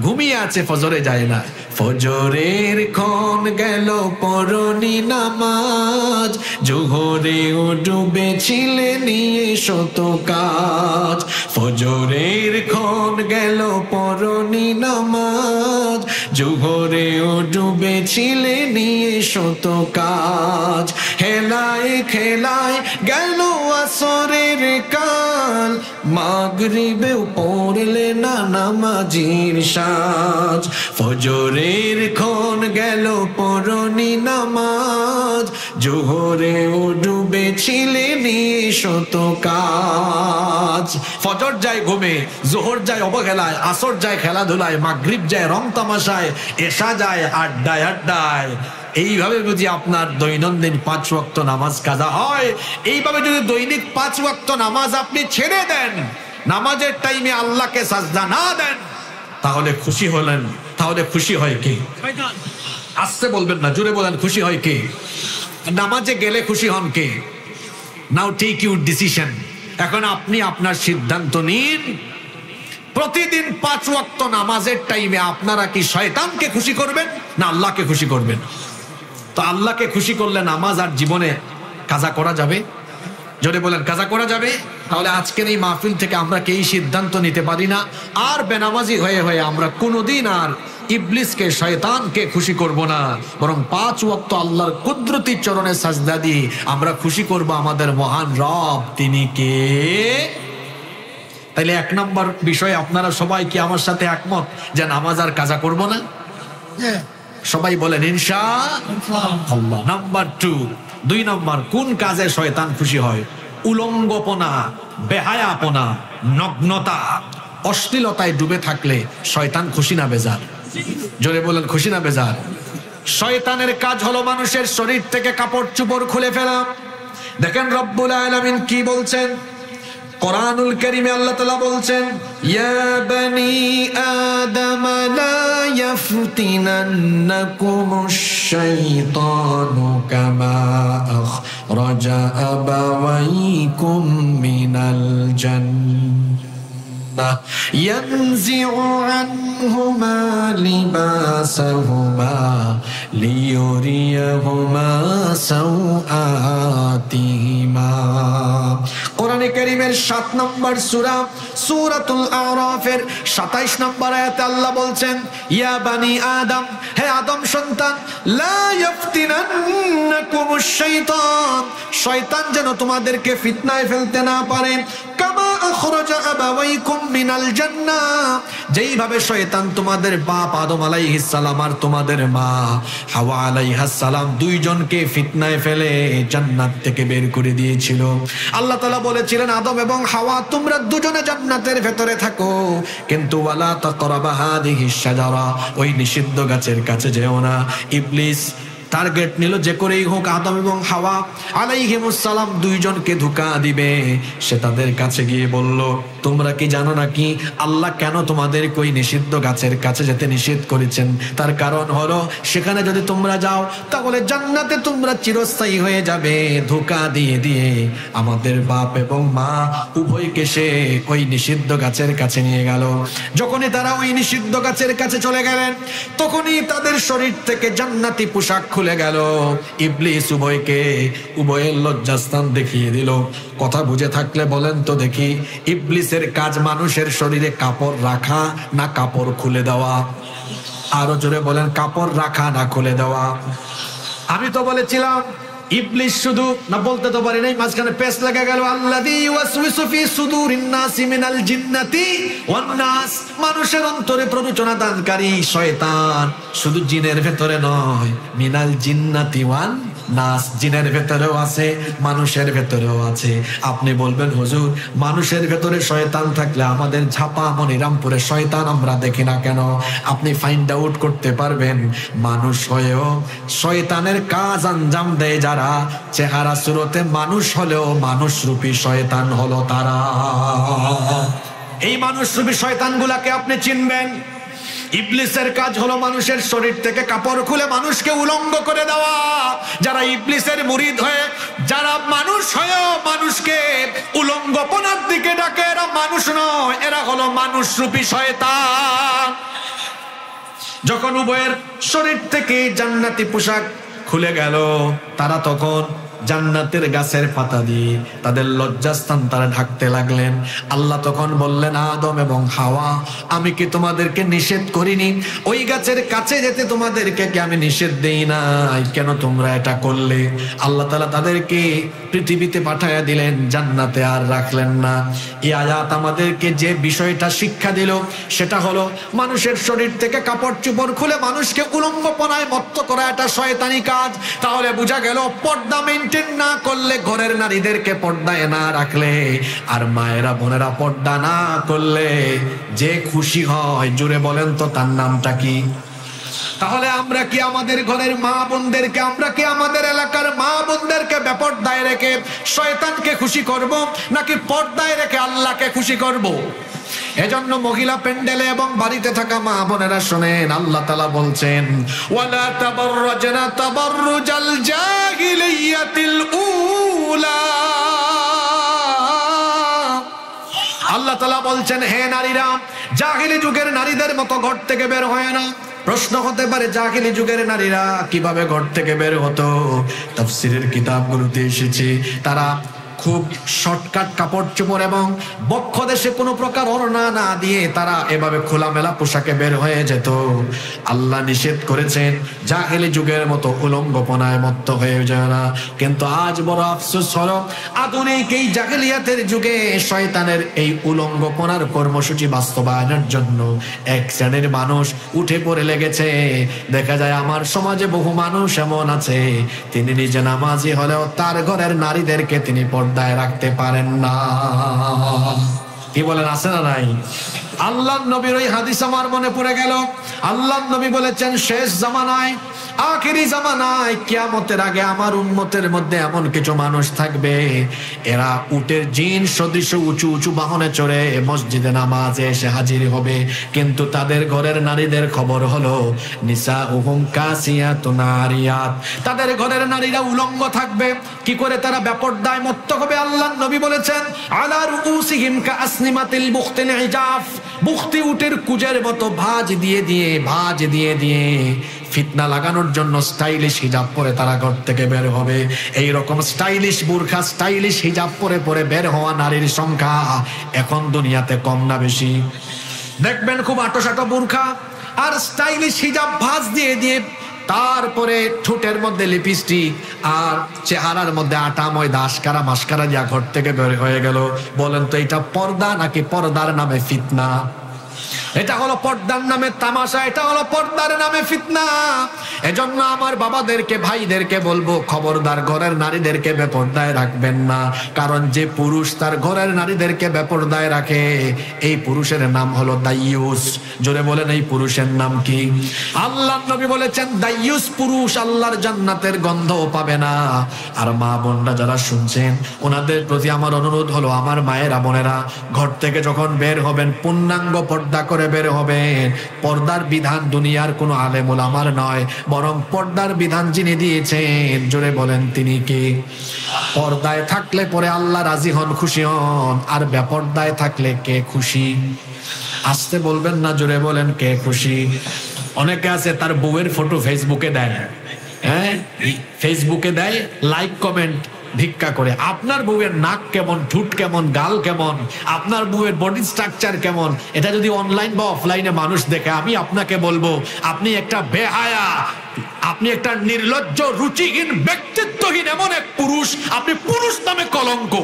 ঘুমিয়ে আছে, ফজরে যায় না। ফজরের ক্ষণ গেল পরনি নামাজ, জোহরে ও ডুবেছিলে নিয়ে শত কাজ। ফজরের ক্ষণ গেল পরনি নামাজ, জোহরে ও ডুবেছিলে নিয়ে শত কাজ। হেলায় খেলায় গেল আসরের কাল, মাগরিবেও পড়লে না নামাজির সাজ। ফজরের ক্ষণ গেল পরনি নামাজ, জোহরেও ডুবেছিলে নিশত কাজ। ফজর যায় ঘুমে, জোহর যায় অবহেলায়, আসর যায় খেলাধুলায়, মাগরিব যায় রং তামাশায়, এশা যায় আড্ডায় আড্ডায়। এইভাবে যদি আপনার দৈনন্দিন 5 ওয়াক্ত নামাজ কাজা হয়, এইভাবে যদি দৈনিক 5 ওয়াক্ত নামাজ আপনি ছেড়ে দেন, নামাজের টাইমে আল্লাহকে সাজদা না দেন, তাহলে খুশি হলেন? তাহলে খুশি হয় কে? আসতে বলবেন না, জোরে বলেন খুশি হয় কে? নামাজে গেলে খুশি হন কে? নাও টেক ইউর ডিসিশন। এখন আপনি আপনার সিদ্ধান্ত নিন, প্রতিদিন 5 ওয়াক্ত নামাজের টাইমে আপনারা কি শয়তানকে খুশি করবেন না আল্লাহকে খুশি করবেন? তো আল্লাহকে খুশি করলে নামাজ আর জীবনে কাজা করা যাবে? জোরে বলেন কাজা করা যাবে? তাহলে আজকের এই মাহফিল থেকে আমরা কি এই সিদ্ধান্ত নিতে পারি না, আর বেনামাজি হয়ে হয়ে আমরা কোনোদিন আর ইবলিসকে শয়তানকে খুশি করব না, বরং 5 ওয়াক্ত আল্লাহর কুদরতি চরণে সাজদা দিয়ে আমরা খুশি করব আমাদের মহান রব, তিনি কে? তাইলে 1 নম্বর বিষয়, আপনারা সবাই কি আমার সাথে একমত যে নামাজ আর কাজা করব না? সবাই বলেন ইনশাআল্লাহ। নাম্বার 2 নম্বর, কোন কাজে শয়তান খুশি হয়? উলঙ্গপনা, বেহায়াপনা, নগ্নতা, অশ্লীলতায় ডুবে থাকলে শয়তান খুশি না বেজার? জোরে বলেন খুশি না বেজার? শয়তানের কাজ হলো মানুষের শরীর থেকে কাপড় চোপড় খুলে ফেলা। দেখেন রব্বুল আলামিন কি বলছেন কোরআনুল কারীমে, আল্লাহ তাআলা বলছেন, ইয়া বনি আদম লা ইয়াফতিনান্নাকুমুশ শাইতানু কামা আখরাজা আবাওয়াইকুম মিনাল জান্নাহ ইয়ানজিউ আনহুমা লিবাসাহুমা লিয়ুরিয়াহুমা সাওআতিহিমা। কোরআনে কারীমের 7 নম্বর সূরা সূরাতুল আরাফের 27 নম্বর আয়াতে আল্লাহ বলছেন, ইয়া বানি আদম, হে আদম সন্তান, লা ইয়াফতিনান্নাকুমুশ শাইতান, শয়তান যেন তোমাদেরকে ফিতনায় ফেলতে না পারে, কামা আখরাজা আবাওয়াইকুম মিনাল জান্নাহ, যেইভাবে শয়তান তোমাদের বাপ আদম আলাইহিস সালাম আর তোমাদের মা হাওয়া আলাইহাস সালাম দুইজনকে ফিতনায় ফেলে জান্নাত থেকে বের করে দিয়েছিল। আল্লাহ তাআলা বলেছিলেন, আদম এবং হাওয়া তোমরা দুজনে জান্নাতের ভেতরে থাকো, কিন্তু ওয়ালা তাকরাবা হাদিহিশ শাজারা, ওই নিষিদ্ধ গাছের কাছে যেও না। ইবলিস টার্গেট নিল যে করেই হোক আদম এবং হাওয়া আলাইহিমুস সালাম দুইজনকে ধোঁকা দিবে। সে তাদের কাছে গিয়ে বলল, তোমরা কি জানো নাকি আল্লাহ কেন তোমাদের ওই নিষিদ্ধ গাছের কাছে যেতে নিষেধ করেছেন? তার কারণ হলো, সেখানে যদি তোমরা যাও তাহলে জান্নাতে তোমরা চিরস্থায়ী হয়ে যাবে। ধোঁকা দিয়ে দিয়ে আমাদের বাপ এবং মা উভয়কে সে ওই নিষিদ্ধ গাছের কাছে নিয়ে গেল। যখনই তারা ওই নিষিদ্ধ গাছের কাছে চলে গেলেন, তখনই তাদের শরীর থেকে জান্নাতি পোশাক খুলে গেল। ইবলিস উভয়ের লজ্জাস্থান দেখিয়ে দিল। কথা বুঝে থাকলে বলেন তো দেখি, ইবলিসের কাজ মানুষের শরীরে কাপড় রাখা না কাপড় খুলে দেওয়া? আরো জোরে বলেন, কাপড় রাখা না খুলে দেওয়া? আমি তো বলেছিলাম ইবলিস শুধু না, বলতে তো পারি নাই, মাঝখানে পেস লাগা গেল। আল্লাযী ইউওয়াসওয়িসু ফি সুদুরিন নাসি মিনাল জিন্নাতি ওয়ান নাস, মানুষের অন্তরে প্ররোচনা দানকারী শয়তান শুধু জিনের ভেতরে নয়, মিনাল জিন্নাতি ওয়ান নাস, জিনের ভেতরেও আছে, মানুষের ভেতরেও আছে। আপনি বলবেন, হুজুর মানুষের ভেতরে শয়তান থাকলে আমাদের ঝাপা মনিরামপুরে শয়তান আমরা দেখি না কেন? আপনি ফাইন্ড আউট করতে পারবেন, মানুষ হয়েও শয়তানের কাজ আঞ্জাম দেয় যারা, চেহারা সুরতে মানুষ হলেও মানুষরূপী শয়তান হলো তারা। এই মানুষরূপী শয়তানগুলাকে আপনি চিনবেন। ইবলিসের কাজ হলো মানুষের শরীর থেকে কাপড় খুলে মানুষকে উলঙ্গ করে দেওয়া। যারা ইবলিসের মুরিদ হয়ে, যারা মানুষ হয়েও মানুষকে উলঙ্গপনার দিকে ডাকে, এরা মানুষ নয়, এরা হলো মানুষরূপী শয়তান। যখন উভয়ের শরীর থেকে জান্নাতি পোশাক খুলে গেল, তারা তখন জান্নাতের গাছের পাতা দিয়ে তাদের লজ্জাস্থান তারা ঢাকতে লাগলেন। আল্লাহ তখন বললেন, আদম এবং হাওয়া, আমি কি তোমাদেরকে নিষেধ করিনি? ওই গাছের কাছে যেতে তোমাদেরকে কি আমি নিষেধ দেই নাই? কেন তোমরা এটা করলে? আল্লাহ তাআলা তাদেরকে পৃথিবীতে পাঠায়া দিলেন, জান্নাতে আর রাখলেন না। এই আয়াত আমাদেরকে যে বিষয়টা শিক্ষা দিল সেটা হলো, মানুষের শরীর থেকে কাপড় চোপড় খুলে মানুষকে উলঙ্গপনায় মত্ত করা এটা শয়তানি কাজ। তাহলে বোঝা গেল, পর্দা মেনটেন না করলে, ঘরের নারীদেরকে পর্দায় না রাখলে, আর মায়েরা বোনেরা পর্দা না করলে যে খুশি হয়, জুড়ে বলেন তো তার নামটা কি? তাহলে আমরা কি আমাদের ঘরের মা বোনদেরকে, আমরা কি আমাদের এলাকার মা বোনদেরকে বেপর্দায় রেখে শয়তানকে খুশি করব, নাকি পর্দায় রেখে আল্লাহকে খুশি করব? এজন্য মহিলা প্যান্ডেলে এবং বাড়িতে থাকা মা বোনেরা শোনেন, আল্লাহ তাআলা বলছেন, ওয়ালা তাবাররাজনা তাবাররুজাল জাহিলিয়াতিল উলা। আল্লাহ তাআলা বলছেন, হে নারীরা, জাহিলি যুগের নারীদের মতো ঘর থেকে বের হয় না। প্রশ্ন হতে পারে, জাহিলি যুগের নারীরা কিভাবে ঘর থেকে বের হতো? তাফসীরের কিতাবগুলোতে এসেছে, তারা খুব শর্টকাট কাপড় চোপড় এবং বক্ষ দেশে কোনো প্রকার ওড়না না দিয়ে তারা এভাবে খোলামেলা পোশাকে বের হয়ে যেত। আল্লাহ নিষেধ করেছেন জাহেলি যুগের মতো উলঙ্গপনায় মত্ত হয়ে যায় না। কিন্তু আজ বড় আফসোস হলো, আধুনিক এই জাহেলিয়াতের যুগে শয়তানের এই উলঙ্গপনার কর্মসূচি বাস্তবায়নের জন্য এক শ্রেণীর মানুষ উঠে পড়ে লেগেছে। দেখা যায় আমার সমাজে বহু মানুষ এমন আছে, তিনি নিজে নামাজি হলেও তার ঘরের নারীদেরকে তিনি পর্দায় রাখতে পারেন না। কি বলেন, আছে না নাই? আল্লাহর নবীর ওই হাদিস আমার মনে পড়ে গেল। আল্লাহর নবী বলেছেন, শেষ জামানায়, আখিরি জামানায়, কিয়ামতের আগে আমার উম্মতের মধ্যে এমন কিছু মানুষ থাকবে, এরা উটের জিন সদৃশ উঁচু উঁচু বাহনে চড়ে মসজিদে নামাজে এসে হাজির হবে, কিন্তু তাদের ঘরের নারীদের খবর হলো নিসাউহুম কাসিয়াতুন আরিয়াত, তাদের ঘরের নারীরা উলঙ্গ থাকবে। কি করে তারা বেপরদায় মত্ত হবে? আল্লাহর নবী বলেছেন, আলা রুউসিহিম কাসনিমাতিল বুখতিল ইজাফ, বুখতি উটের কুজের মতো ভাঁজ দিয়ে দিয়ে ফিতনা লাগানোর জন্য স্টাইলিশ হিজাব পরে তারা ঘর থেকে বের হবে। এই রকম স্টাইলিশ বুরখা, স্টাইলিশ হিজাব পরে বের হওয়া নারীর সংখ্যা এখন দুনিয়াতে কম না বেশি? দেখবেন খুব আটোসাটো বুরখা আর স্টাইলিশ হিজাব ভাঁজ দিয়ে তারপরে ঠোঁটের মধ্যে লিপস্টিক আর চেহারার মধ্যে আটা ময়দা আশকারা মাস্কারা যা ঘর থেকে বের হয়ে গেল। বলেন তো, এটা পর্দা নাকি পর্দার নামে ফিতনা? এটা হলো পর্দার নামে তামাশা, এটা হলো পর্দার নামে ফিতনা। এজন্য আমার বাবাদেরকে, ভাইদেরকে বলবো, খবরদার ঘরের নারীদেরকে বেপর্দায় রাখবেন না। কারণ যে পুরুষ তার ঘরের নারীদেরকে বেপর্দায় রাখে, এই পুরুষের নাম হলো দাইয়ুস। জোরে বলেন, এই পুরুষের নাম কি? আল্লাহর নবী বলেছেন, দাইয়ুস পুরুষ আল্লাহর জান্নাতের গন্ধও পাবে না। আর মা বোনরা যারা শুনছেন, ওনাদের প্রতি আমার অনুরোধ হলো, আমার মায়েরা বোনেরা, ঘর থেকে যখন বের হবেন পূর্ণাঙ্গ পর্দা করে বের হবেন। পর্দার বিধান দুনিয়ার কোনো আলেম ওলামার নয়, বরং পর্দার বিধান যিনি দিয়েছেন, জোরে বলেন তিনি কে? পর্দায় থাকলে পরে আল্লাহ রাজি হন, খুশি হন। আর বেপর্দায় থাকলে কে খুশি? আসতে বলবেন না, জোরে বলেন কে খুশি? অনেকে আছে তার বউয়ের ফটো ফেসবুকে দেয়, হ্যাঁ, ফেসবুকে দেয়, লাইক কমেন্ট ভিক্ষা করে। আপনার বউয়ের নাক কেমন, ঠুট কেমন, গাল কেমন, আপনার বউয়ের বডি স্ট্রাকচার কেমন, এটা যদি অনলাইন বা অফলাইনে মানুষ দেখে, আমি আপনাকে বলবো, আপনি একটা বেহায়া, আপনি একটা নির্লজ্জ, রুচিহীন, ব্যক্তিত্বহীন এমন এক পুরুষ, আপনি পুরুষ নামে কলঙ্ক।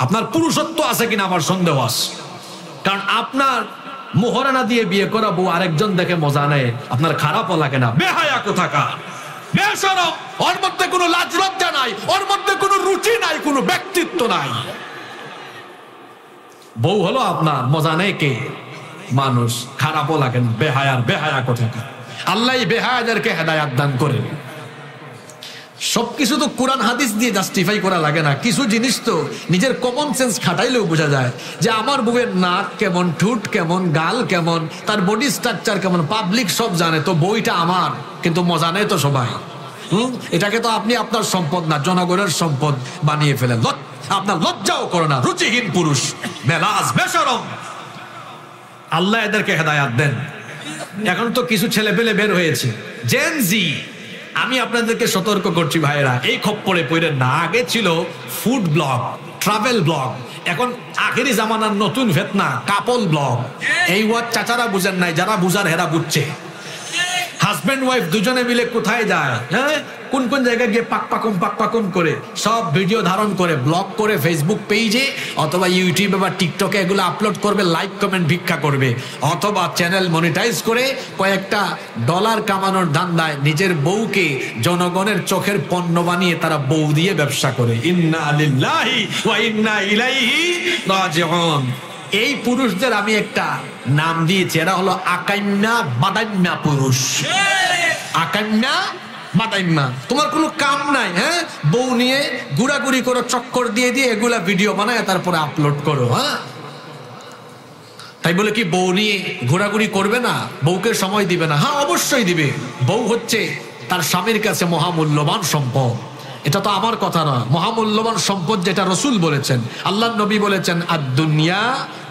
আপনার পুরুষত্ব আছে কিনা আমার সন্দেহ আছে। কারণ আপনার মোহরানা দিয়ে বিয়ে করা বউ আরেকজন দেখে মজা নেয়, আপনার খারাপও লাগে না? বেহায়া কোথাকার, বেশরম, ওর মধ্যে কোনো লাজ লজ্জা নাই, ওর মধ্যে কোনো রুচি নাই, কোনো ব্যক্তিত্ব নাই। বউ হলো আপনার, মজা নেই কে? মানুষ। খারাপও লাগেন, বেহায়া কোথাকার। আল্লাহ বেহায়াদেরকে হেদায়াত দান করেন। সবকিছু তো কোরআন হাদিস দিয়ে জাস্টিফাই করা লাগে না। কিছু জিনিস তো নিজের কমন সেন্স খাটাইলেও বোঝা যায় যে আমার বউয়ের নাক কেমন, ঠুট কেমন, গাল কেমন, তার বডি স্ট্রাকচার কেমন, পাবলিক সব জানে। তো বইটা আমার, কিন্তু মজা নেই তো সবাই। এটাকে তো আপনি আপনার সম্পদ না, জনগণের সম্পদ বানিয়ে ফেলেন। আপনার লজ্জাও করে না, রুচিহীন পুরুষ, মেলাজ, বেশরম। আল্লাহ এদেরকে হেদায়াত দেন। এখন তো কিছু ছেলে পেলে বের হয়েছে, জেন জি, আমি আপনাদেরকে সতর্ক করছি ভাইরা, এই খপ্পরে পড়েন না। আগে ছিল ফুড ব্লগ, ট্রাভেল ব্লগ, এখন আখেরি জামানার নতুন ফেতনা কাপল ব্লগ। এই ওয়ার্ড চাচারা বুঝেন নাই, যারা বুঝার হেরা বুঝছে। হাজব্যান্ড ওয়াইফ দুজনে মিলে কোথায় যায়, হ্যাঁ, কোন কোন জায়গায় গিয়ে পাক পাকুম করে সব ভিডিও ধারণ করে ব্লগ করে ফেসবুক পেজে অথবা ইউটিউবে বা টিকটকে এগুলো আপলোড করবে, লাইক কমেন্ট ভিক্ষা করবে, অথবা চ্যানেল মনিটাইজ করে কয়েকটা ডলার কামানোর ধান্দায় নিজের বউকে জনগণের চোখের পণ্য বানিয়ে তারা বউ দিয়ে ব্যবসা করে। ইন্না লিল্লাহি ওয়া ইন্না ইলাইহি রাজিউন। এই পুরুষদের আমি একটা নাম দিয়েছি, এরা হলো আকাইম্যা বাদাইম্যা পুরুষ। আকাইম্যা বাদাইম্যা, তোমার কোনো কাম নাই, হ্যাঁ, বউ নিয়ে ঘুরাঘুরি করো, চক্কর দিয়ে দিয়ে এগুলা ভিডিও বানায় তারপরে আপলোড করো। হ্যাঁ, তাই বলে কি বউ নিয়ে ঘোরাঘুরি করবে না, বউকে সময় দিবে না? হ্যাঁ, অবশ্যই দিবে। বউ হচ্ছে তার স্বামীর কাছে মহামূল্যবান সম্পদ। এটা তো আমার কথা না, মহামূল্যবান সম্পদ যেটা রসুল বলেছেন, আল্লাহ নবী বলেছেন, আদ-দুনিয়া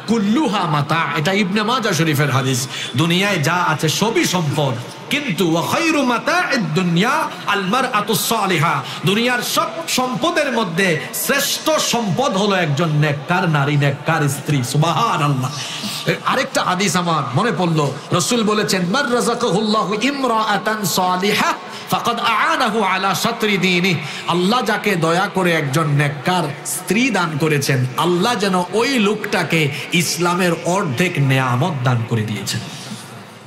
কুল্লুহা মাতা। এটা ইবনে মাজাহ শরীফের হাদিস। দুনিয়ায় যা আছে সবই সম্পদ, কিন্তু ওয়া খায়রু মাতা'আদ দুনিয়া আল মারআতুস সালিহা। দুনিয়ার সব সম্পদের মধ্যে শ্রেষ্ঠ সম্পদ হলো একজন নেককার নারী, নেককার স্ত্রী। সুবহানাল্লাহ। আরেকটা হাদিস আমার মনে পড়লো, রাসূল বলেছেন, মান রাযাকাহুল্লাহু ইমরাআতান সালিহা ফাকাদ আ'আনাহু আলা শাতরি দীনিহি। আল্লাহ যাকে দয়া করে একজন নেককার স্ত্রী দান করেছেন, আল্লাহ যেন ওই লোকটাকে ইসলামের অর্ধেক নেয়ামত দান করে দিয়েছেন।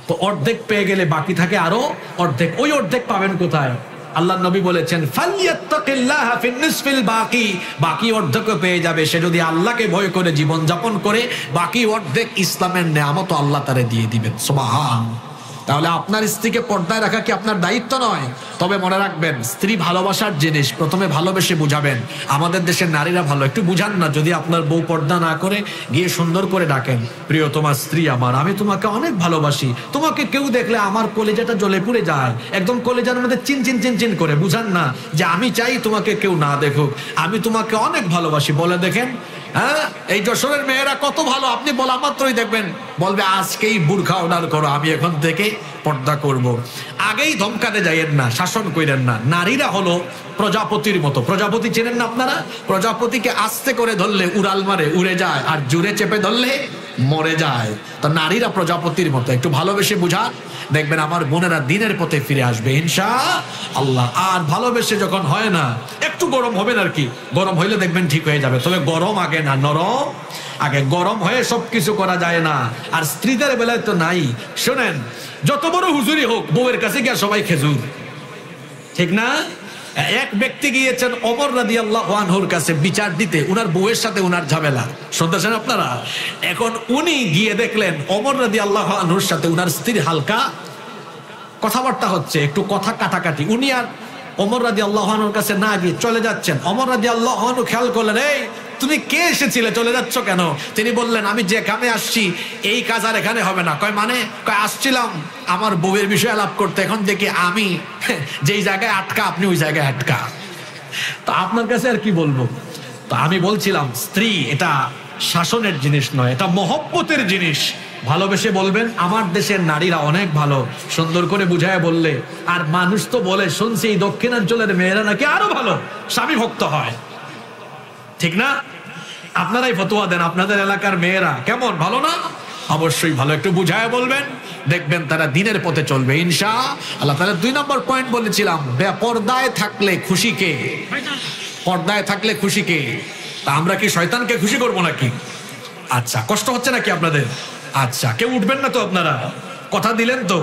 তো অর্ধেক পেয়ে গেলে বাকি থাকে আরো অর্ধেক। ওই অর্ধেক পাবেন কোথায়? আল্লাহ নবী বলেছেন, ফালইয়াত্তাকিল্লাহা ফিন নিসফিল বাকি। বাকি অর্ধেক পেয়ে যাবে সে যদি আল্লাহকে ভয় করে জীবন যাপন করে। বাকি অর্ধেক ইসলামের নেয়ামত আল্লাহ তারে দিয়ে দিবেন। সুবহানাল্লাহ। তাহলে আপনার স্ত্রীকে পর্দায় রাখা কি আপনার দায়িত্ব নয়? তবে মনে রাখবেন, স্ত্রী ভালোবাসার জিনিস, প্রথমে ভালোবেসে বুঝাবেন। আমাদের দেশের নারীরা ভালো, একটু বুঝান না। যদি আপনার বউ পর্দা না করে, গিয়ে সুন্দর করে ডাকেন, প্রিয় তোমার স্ত্রী আমার, আমি তোমাকে অনেক ভালোবাসি, তোমাকে কেউ দেখলে আমার কলিজাটা জ্বলে পুড়ে যায়, একদম কলিজার মধ্যে চিন চিন চিন চিন করে। বুঝান না যে আমি চাই তোমাকে কেউ না দেখুক, আমি তোমাকে অনেক ভালোবাসি। বলে দেখেন, হ্যাঁ, এই যশোরের মেয়েরা কত ভালো। আপনি বলা মাত্রই দেখবেন বলবে, আজকেই বুরখা অর্ডার করো, আমি এখন থেকে পর্দা করব। আগেই ধমকাতে যাইয়েন না, শাসন করেন না। নারীরা হলো প্রজাপতির মতো। প্রজাপতি চেনেন না আপনারা? প্রজাপতিকে আস্তে করে ধরলে উড়াল মারে, উড়ে যায়, আর জোরে চেপে ধরলে মরে যায়। তো নারীরা প্রজাপতির মতো, একটু ভালোবেসে বুঝা, দেখবেন আমার বোনেরা দিনের পথে ফিরে আসবে ইনশাআল্লাহ। আর ভালোবেসে যখন হয় না, একটু গরম হবেন আর কি, গরম হইলে দেখবেন ঠিক হয়ে যাবে। তবে গরম আগে না, নরম আগে। গরম হয়ে সবকিছু করা যায় না। আর স্ত্রীদের বেলায় তো নাই। শোনেন, যত বড় হুজুরি হোক, বউয়ের কাছে গিয়ে সবাই খেজুর, ঠিক না? এক ব্যক্তি গিয়েছেন ওমর রাদিয়াল্লাহু আনহুর কাছে বিচার দিতে, উনার বউয়ের সাথে উনার ঝামেলা শুনতেছেন আপনারা। এখন উনি গিয়ে দেখলেন ওমর রাদিয়াল্লাহু আনহুর সাথে উনার স্ত্রীর হালকা কথাবার্তা হচ্ছে, একটু কথা কাটাকাটি। উনি আর ওমর রাদিয়াল্লাহু আনহুর কাছে না গিয়ে চলে যাচ্ছেন। ওমর রাদিয়াল্লাহু আনহু খেয়াল করলেন, এই তুমি কে এসেছিলে, চলে যাচ্ছ কেন? তিনি বললেন, আমি যে কামে আসছি এই কাজ আর এখানে হবে না। কয় মানে? কয় আসছিলাম আমার বউয়ের বিষয়ে আলাপ করতে, এখন দেখি আমি যেই জায়গায় আটকা আপনি ওই জায়গায় আটকা। তা আপনার কাছে আর কি বলবো? তা আমি বলছিলাম, স্ত্রী এটা শাসনের জিনিস নয়, এটা মহব্বতের জিনিস। ভালোবেসে বলবেন, আমার দেশের নারীরা অনেক ভালো, সুন্দর করে বুঝায় বললে। আর মানুষ তো বলে শুনছি এই দক্ষিণাঞ্চলের মেয়েরা নাকি আরো ভালো, স্বামী ভক্ত হয়, ঠিক না? আপনারাই ফতোয়া দেন, আপনাদের এলাকার মেয়েরা কেমন, ভালো না? অবশ্যই ভালো। একটু বুঝায় বলবেন, দেখবেন তারা দিনের পথে চলবে ইনশাআল্লাহ। তাহলে 2 নম্বর পয়েন্ট বলেছিলাম, পর্দায় থাকলে খুশি কে? পর্দায় থাকলে খুশি কে? তা আমরা কি শয়তানকে খুশি করবো নাকি? আচ্ছা, কষ্ট হচ্ছে নাকি আপনাদের? আচ্ছা, কেউ উঠবেন না তো আপনারা? কথা দিলেন তো?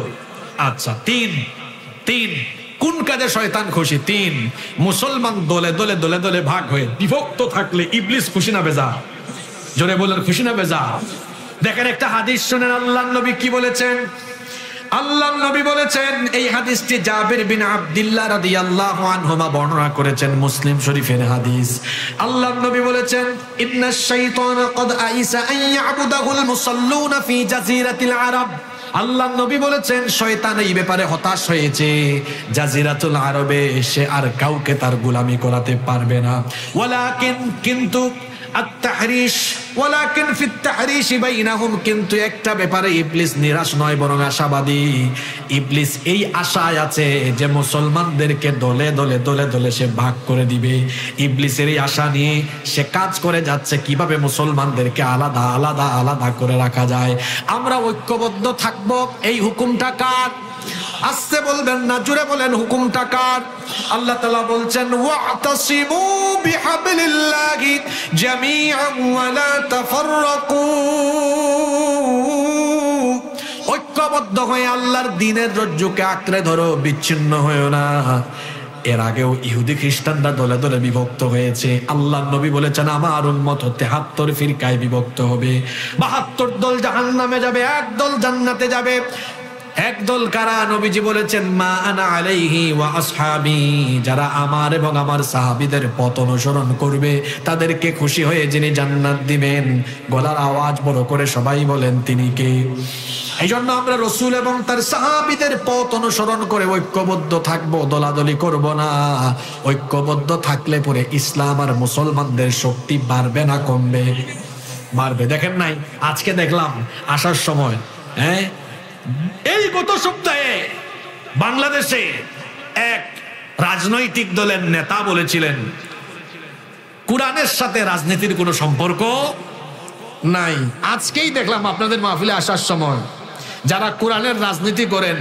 আচ্ছা, 3 কোন কাজে শয়তান খুশি? 3 মুসলমান দলে দলে দলে দলে ভাগ হয়ে বিভক্ত থাকলে ইবলিস খুশি না বেজা? জোরে বলেন, খুশি না বেজা? দেখেন একটা হাদিস শুনেন, আল্লাহর নবী কি বলেছেন। আল্লাহর নবী বলেছেন, এই হাদিসটি জাবির বিন আব্দুল্লাহ রাদিয়াল্লাহু আনহুমা বর্ণনা করেছেন, মুসলিম শরীফের হাদিস। আল্লাহর নবী বলেছেন, ইন্নাশ শাইতানা ক্বাদ আইসা আন ইয়াবুদাহুল মুসাল্লুনা ফি জাজিরাতিল আরব। আল্লাহর নবী বলেছেন, শয়তান এই ব্যাপারে হতাশ হয়েছে, জাজিরাতুল আরবে সে আর কাউকে তার গোলামি করাতে পারবে না। ওয়ালাকিন, কিন্তু আত-তাহরিশ ওয়ালাকিন ফিত তাহরিশ বাইনাহুম, কিন্তু একটা ব্যাপারে ইবলিস নিরাশ নয় বরং আশাবাদী। ইবলিস এই আশায় আছে যে মুসলমানদেরকে দলে দলে দলে দলে সে ভাগ করে দিবে। ইবলিসের এই আশা নিয়ে সে কাজ করে যাচ্ছে কিভাবে মুসলমানদেরকে আলাদা আলাদা আলাদা করে রাখা যায়। আমরা ঐক্যবদ্ধ থাকবো, এই হুকুমটা কার? আস্তে বলবেন না, জোরে বলেন, হুকুমটা কার? আল্লাহ তাআলা বলছেন ওয়াতাসিমু বিহাবলিল্লাহি জামিআন ওয়া লা তাফাররাকু, ঐক্যবদ্ধ হয়ে আল্লাহর দ্বীনের রজ্জুকে আঁকড়ে ধরো, বিচ্ছিন্ন হয়েও না। এর আগেও ইহুদি খ্রিস্টানরা দলে দলে বিভক্ত হয়েছে। আল্লাহর নবী বলেছেন আমার উম্মত 73 ফিরকায় বিভক্ত হবে, 72 দল জাহান্নামে যাবে, এক দল জান্নাতে যাবে। একদল কারা? নবীজি বলেছেন মা আনা আলাইহি ওয়া আসহাবি, যারা আমার এবং আমার সাহাবীদের পথ অনুসরণ করবে তাদেরকে খুশি হয়ে যিনি জান্নাত দিবেন। গলার আওয়াজ বড় করে সবাই বলেন তিনি কে? এই জন্য আমরা রাসূল এবং তার সাহাবীদের পথ অনুসরণ করে ঐক্যবদ্ধ থাকবো, দলাদলি করব না। ঐক্যবদ্ধ থাকলে পরে ইসলাম আর মুসলমানদের শক্তি বাড়বে না কমবে? বাড়বে। দেখেন নাই আজকে দেখলাম আসার সময়, এই গত সপ্তাহে বাংলাদেশে এক রাজনৈতিক দলের নেতা বলেছিলেন কোরআনের সাথে রাজনীতির কোনো সম্পর্ক নাই। আজকেই দেখলাম আপনাদের মাহফিলে আসার সময় যারা কোরআনের রাজনীতি করেন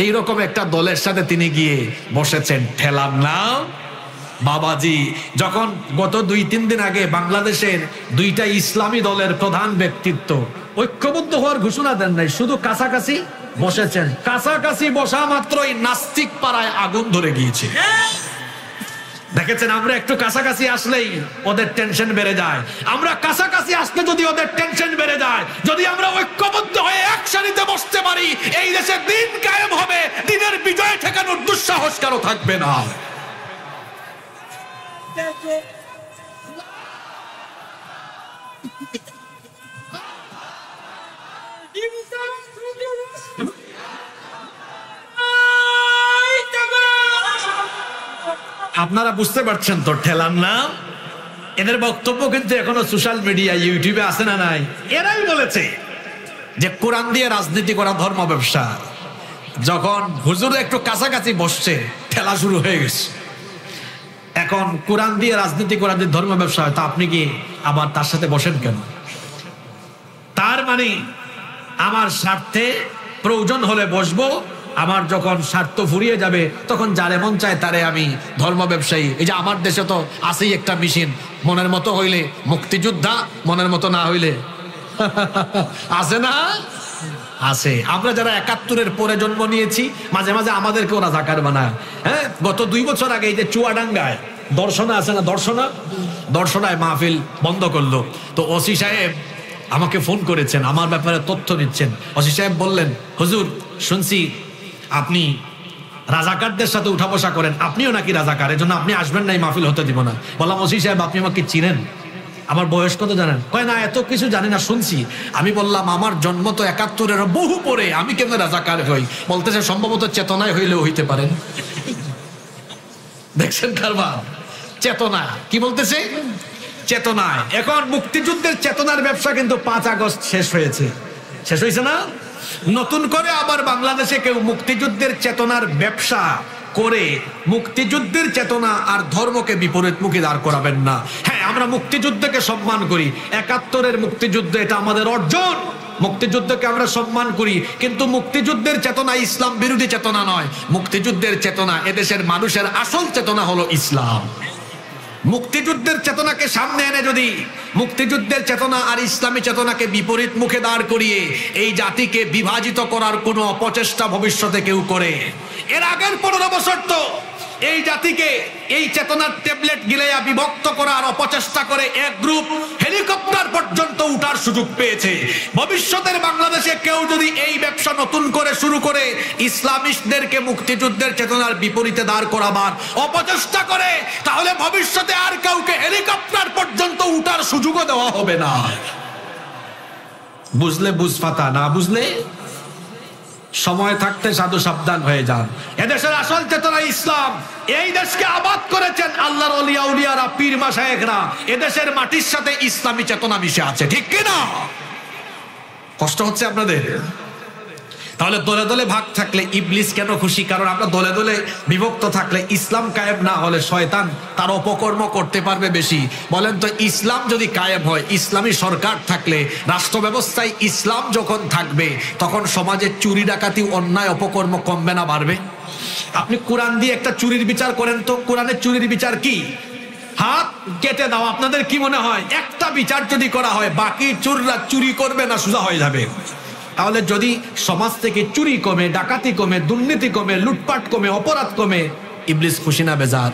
এইরকম একটা দলের সাথে তিনি গিয়ে বসেছেন। ঠেলার নাম বাবাজি। যখন গত 2-3 দিন আগে বাংলাদেশের 2টা ইসলামী দলের প্রধান ব্যক্তিত্ব ঐক্যবদ্ধ হওয়ার ঘোষণা দেন নাই, শুধু কাছাকাছি বসেছেন। কাছাকাছি বসা মাত্রই নাস্তিক পাড়ায় আগুন ধরে গিয়েছে। দেখেছেন, আমরা একটু কাছাকাছি আসলেই ওদের টেনশন বেড়ে যায়। আমরা কাছাকাছি আসলে যদি ওদের টেনশন বেড়ে যায়, যদি আমরা ঐক্যবদ্ধ হয়ে এক সারিতে বসতে পারি, এই দেশে দিন কায়েম হবে, দিনের বিজয় ঠেকানোর দুঃসাহস কারো থাকবে না। আপনারা বুঝতে পারছেন তো ঠেলার নাম? এদের বক্তব্য কিন্তু এখনো সোশ্যাল মিডিয়া ইউটিউবে আছে না নাই? এরাই বলেছে যে কোরআন দিয়ে রাজনীতি করা ধর্ম ব্যবসা। যখন হুজুর একটু কাছাকাছি বসছে ঠেলা শুরু হয়ে গেছে। এখন কোরআন দিয়ে রাজনীতি করা যে ধর্ম ব্যবসা হয়, তা আপনি কি আবার তার সাথে বসেন কেন? তার মানে আমার স্বার্থে প্রয়োজন হলে বসবো, আমার যখন স্বার্থ ফুরিয়ে যাবে তখন যারে মন চায় তারে আমি ধর্ম ব্যবসায়ী। এই যে আমার দেশে তো আছেই একটা মেশিন, মনের মতো হইলে মুক্তিযোদ্ধা, মনের মতো না হইলে আছে না? আছে। আমরা যারা 71-এর পরে জন্ম নিয়েছি, মাঝে মাঝে আমাদেরকে ওরা জাকার বানায়। গত 2 বছর আগে এই যে চুয়াডাঙ্গায় দর্শনা আছে না, দর্শনায় মাহফিল বন্ধ করলো। তো ওসি সাহেব আমাকে ফোন করেছেন, আমার ব্যাপারে তথ্য নিচ্ছেন। ওসি সাহেব বললেন হুজুর শুনছি আপনি রাজাকারদের সাথে উঠা বসা করেন, আপনিও নাকি রাজাকার, এজন্য আপনি আসবেন না, এই মাহফিল হতে দিব না। বললাম ওসি সাহেব আপনি আমাকে চিনেন? আমার বয়স কত জানেন? কয় না এত কিছু জানি না, শুনছি। আমি বললাম আমার জন্ম তো 71-এর বহু পরে, আমি কেমন রাজাকার হই? বলতেছে সম্ভবত চেতনায় হইলেও হইতে পারেন। দেখছেন কারবার? চেতনা কি বলতেছে? চেতনায়। এখন মুক্তিযুদ্ধের চেতনার ব্যবসা কিন্তু 5 আগস্ট শেষ হয়েছে না? নতুন করে আবার বাংলাদেশে কেউ মুক্তিযুদ্ধের চেতনার ব্যবসা করে মুক্তিযুদ্ধের চেতনা আর ধর্মকে বিপরীতমুখী দাঁড় করাবেন না। হ্যাঁ, আমরা মুক্তিযুদ্ধকে সম্মান করি, 71-এর মুক্তিযুদ্ধ এটা আমাদের অর্জন, মুক্তিযুদ্ধকে আমরা সম্মান করি, কিন্তু মুক্তিযুদ্ধের চেতনা ইসলাম বিরোধী চেতনা নয়। মুক্তিযুদ্ধের চেতনা, এদেশের মানুষের আসল চেতনা হলো ইসলাম। মুক্তিযুদ্ধের চেতনাকে সামনে এনে যদি মুক্তিযুদ্ধের চেতনা আর ইসলামী চেতনাকে বিপরীত মুখে দাঁড় করিয়ে এই জাতিকে বিভাজিত করার কোনো অপচেষ্টা ভবিষ্যতে কেউ করে, এর আগের 15 বছর তো এই জাতিকে এই চেতনার ট্যাবলেট গিলাইয়া বিভক্ত করার অপচেষ্টা করে এক গ্রুপ হেলিকপ্টার পর্যন্ত উঠার সুযোগ পেয়েছে। ভবিষ্যতের বাংলাদেশে কেউ যদি এই ব্যবসা নতুন করে শুরু করে ইসলামিস্টদেরকে মুক্তিযুদ্ধের চেতনার বিপরীতে দাঁড় করাবার অপচেষ্টা করে, তাহলে ভবিষ্যতে আর কাউকে হেলিকপ্টার পর্যন্ত উঠার সুযোগও দেওয়া হবে না। বুঝলে বুঝ ফাতা, না বুঝলে সময় থাকতে সাধু সাবধান হয়ে যান। এদেশের আসল চেতনা ইসলাম। এই দেশকে আবাদ করেছেন আল্লাহর ওলিয়া উলিয়ারা, পীর মাশায়েখরা। এদেশের মাটির সাথে ইসলামী চেতনা মিশে আছে, ঠিক কিনা? কষ্ট হচ্ছে আপনাদের? তাহলে দলে দলে ভাগ থাকলে ইবলিস কেন খুশি? কারণ আমরা দলে দলে বিভক্ত থাকলে, ইসলাম কায়েম না হলে শয়তান তার অপকর্ম করতে পারবে বেশি। বলেন তো, ইসলাম যদি কায়েম হয়, ইসলামী সরকার থাকলে, রাষ্ট্র ব্যবস্থায় ইসলাম যখন থাকবে, তখন সমাজে চুরি ডাকাতি অন্যায় অপকর্ম কমবে না বাড়বে? আপনি কোরআন দিয়ে একটা চুরির বিচার করেন তো, কোরআনের চুরির বিচার কি? হাত কেটে দাও। আপনাদের কি মনে হয় একটা বিচার যদি করা হয়, বাকি চোররা চুরি করবে না সোজা হয়ে যাবে? তাহলে যদি সমাজ থেকে চুরি কমে, ডাকাতি কমে, দুর্নীতি কমে, লুটপাট কমে, অপরাধ কমে, ইবলিস খুশি না বেজার?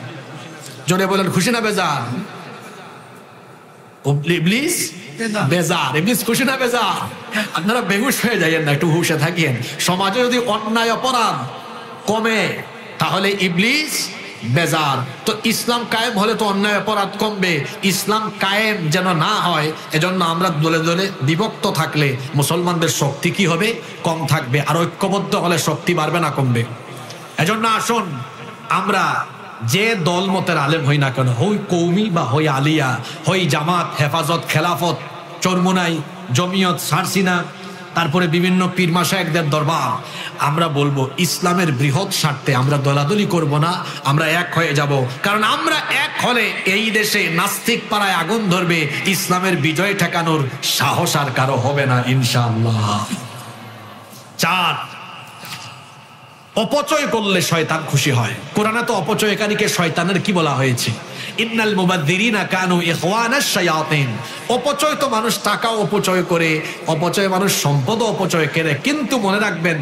জোরে বলেন, খুশি না বেজার? ইবলিস বেজার। ইবলিস খুশি না বেজার? আপনারা বেহুশ হয়ে যাইয়েন না, একটু হুশে থাকিয়েন। সমাজে যদি অন্যায় অপরাধ কমে, তাহলে ইবলিস বেজার। তো ইসলাম কায়েম হলে তো অন্যায় অপরাধ কমবে। ইসলাম কায়েম যেন না হয়, এজন্য আমরা দলে দলে বিভক্ত থাকলে মুসলমানদের শক্তি কি হবে? কম থাকবে। আর ঐক্যবদ্ধ হলে শক্তি বাড়বে না কমবে? এজন্য আসুন, আমরা যে দল মতের আলেম হই না কেন, হই কৌমি বা হই আলিয়া, হই জামাত, হেফাজত, খেলাফত, চরমুনাই, জমিয়ত, সারসিনা, তারপরে বিভিন্ন পীর মাশায়েখদের দরবার, আমরা বলবো ইসলামের বৃহৎ স্বার্থে আমরা দলাদলি করব না, আমরা এক হয়ে যাব। কারণ আমরা এক হলে এই দেশে নাস্তিক পাড়ায় আগুন ধরবে, ইসলামের বিজয় ঠেকানোর সাহস আর কারো হবে না ইনশাআল্লাহ। 4, অপচয় করলে শয়তান খুশি হয়। কোরআনে তো অপচয়কারীকে শয়তানের কি বলা হয়েছে? ইন্নাল মুবাদদিরিনা কানু ইখওয়ানাশ শায়াতিন। অপচয় তো মানুষ টাকা অপচয় করে, অপচয় মানুষ সম্পদ অপচয় করে, কিন্তু মনে রাখবেন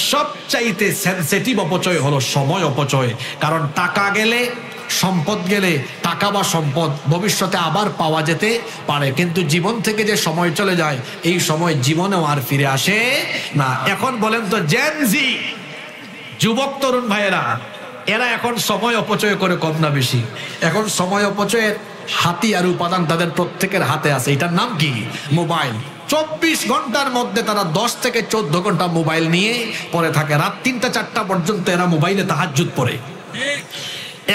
সবচাইতে সেনসিটিভ অপচয় হলো সময় অপচয়। কারণ টাকা গেলে, সম্পদ গেলে, টাকা বা সম্পদ ভবিষ্যতে আবার পাওয়া যেতে পারে, কিন্তু জীবন থেকে যে সময় চলে যায়, এই সময় জীবনেও আর ফিরে আসে না। এখন বলেন তো, জেনজি যুবক তরুণ ভাইয়েরা, এরা এখন সময় অপচয় করে কম না বেশি? এখন সময় অপচয়ের হাতিয়ার উপাদান তাদের প্রত্যেকের হাতে আছে। এটার নাম কি? মোবাইল। 24 ঘন্টার মধ্যে তারা 10 থেকে 14 ঘন্টা মোবাইল নিয়ে পড়ে থাকে। রাত 3টা-4টা পর্যন্ত এরা মোবাইলে তাহাজ্জুদ পড়ে।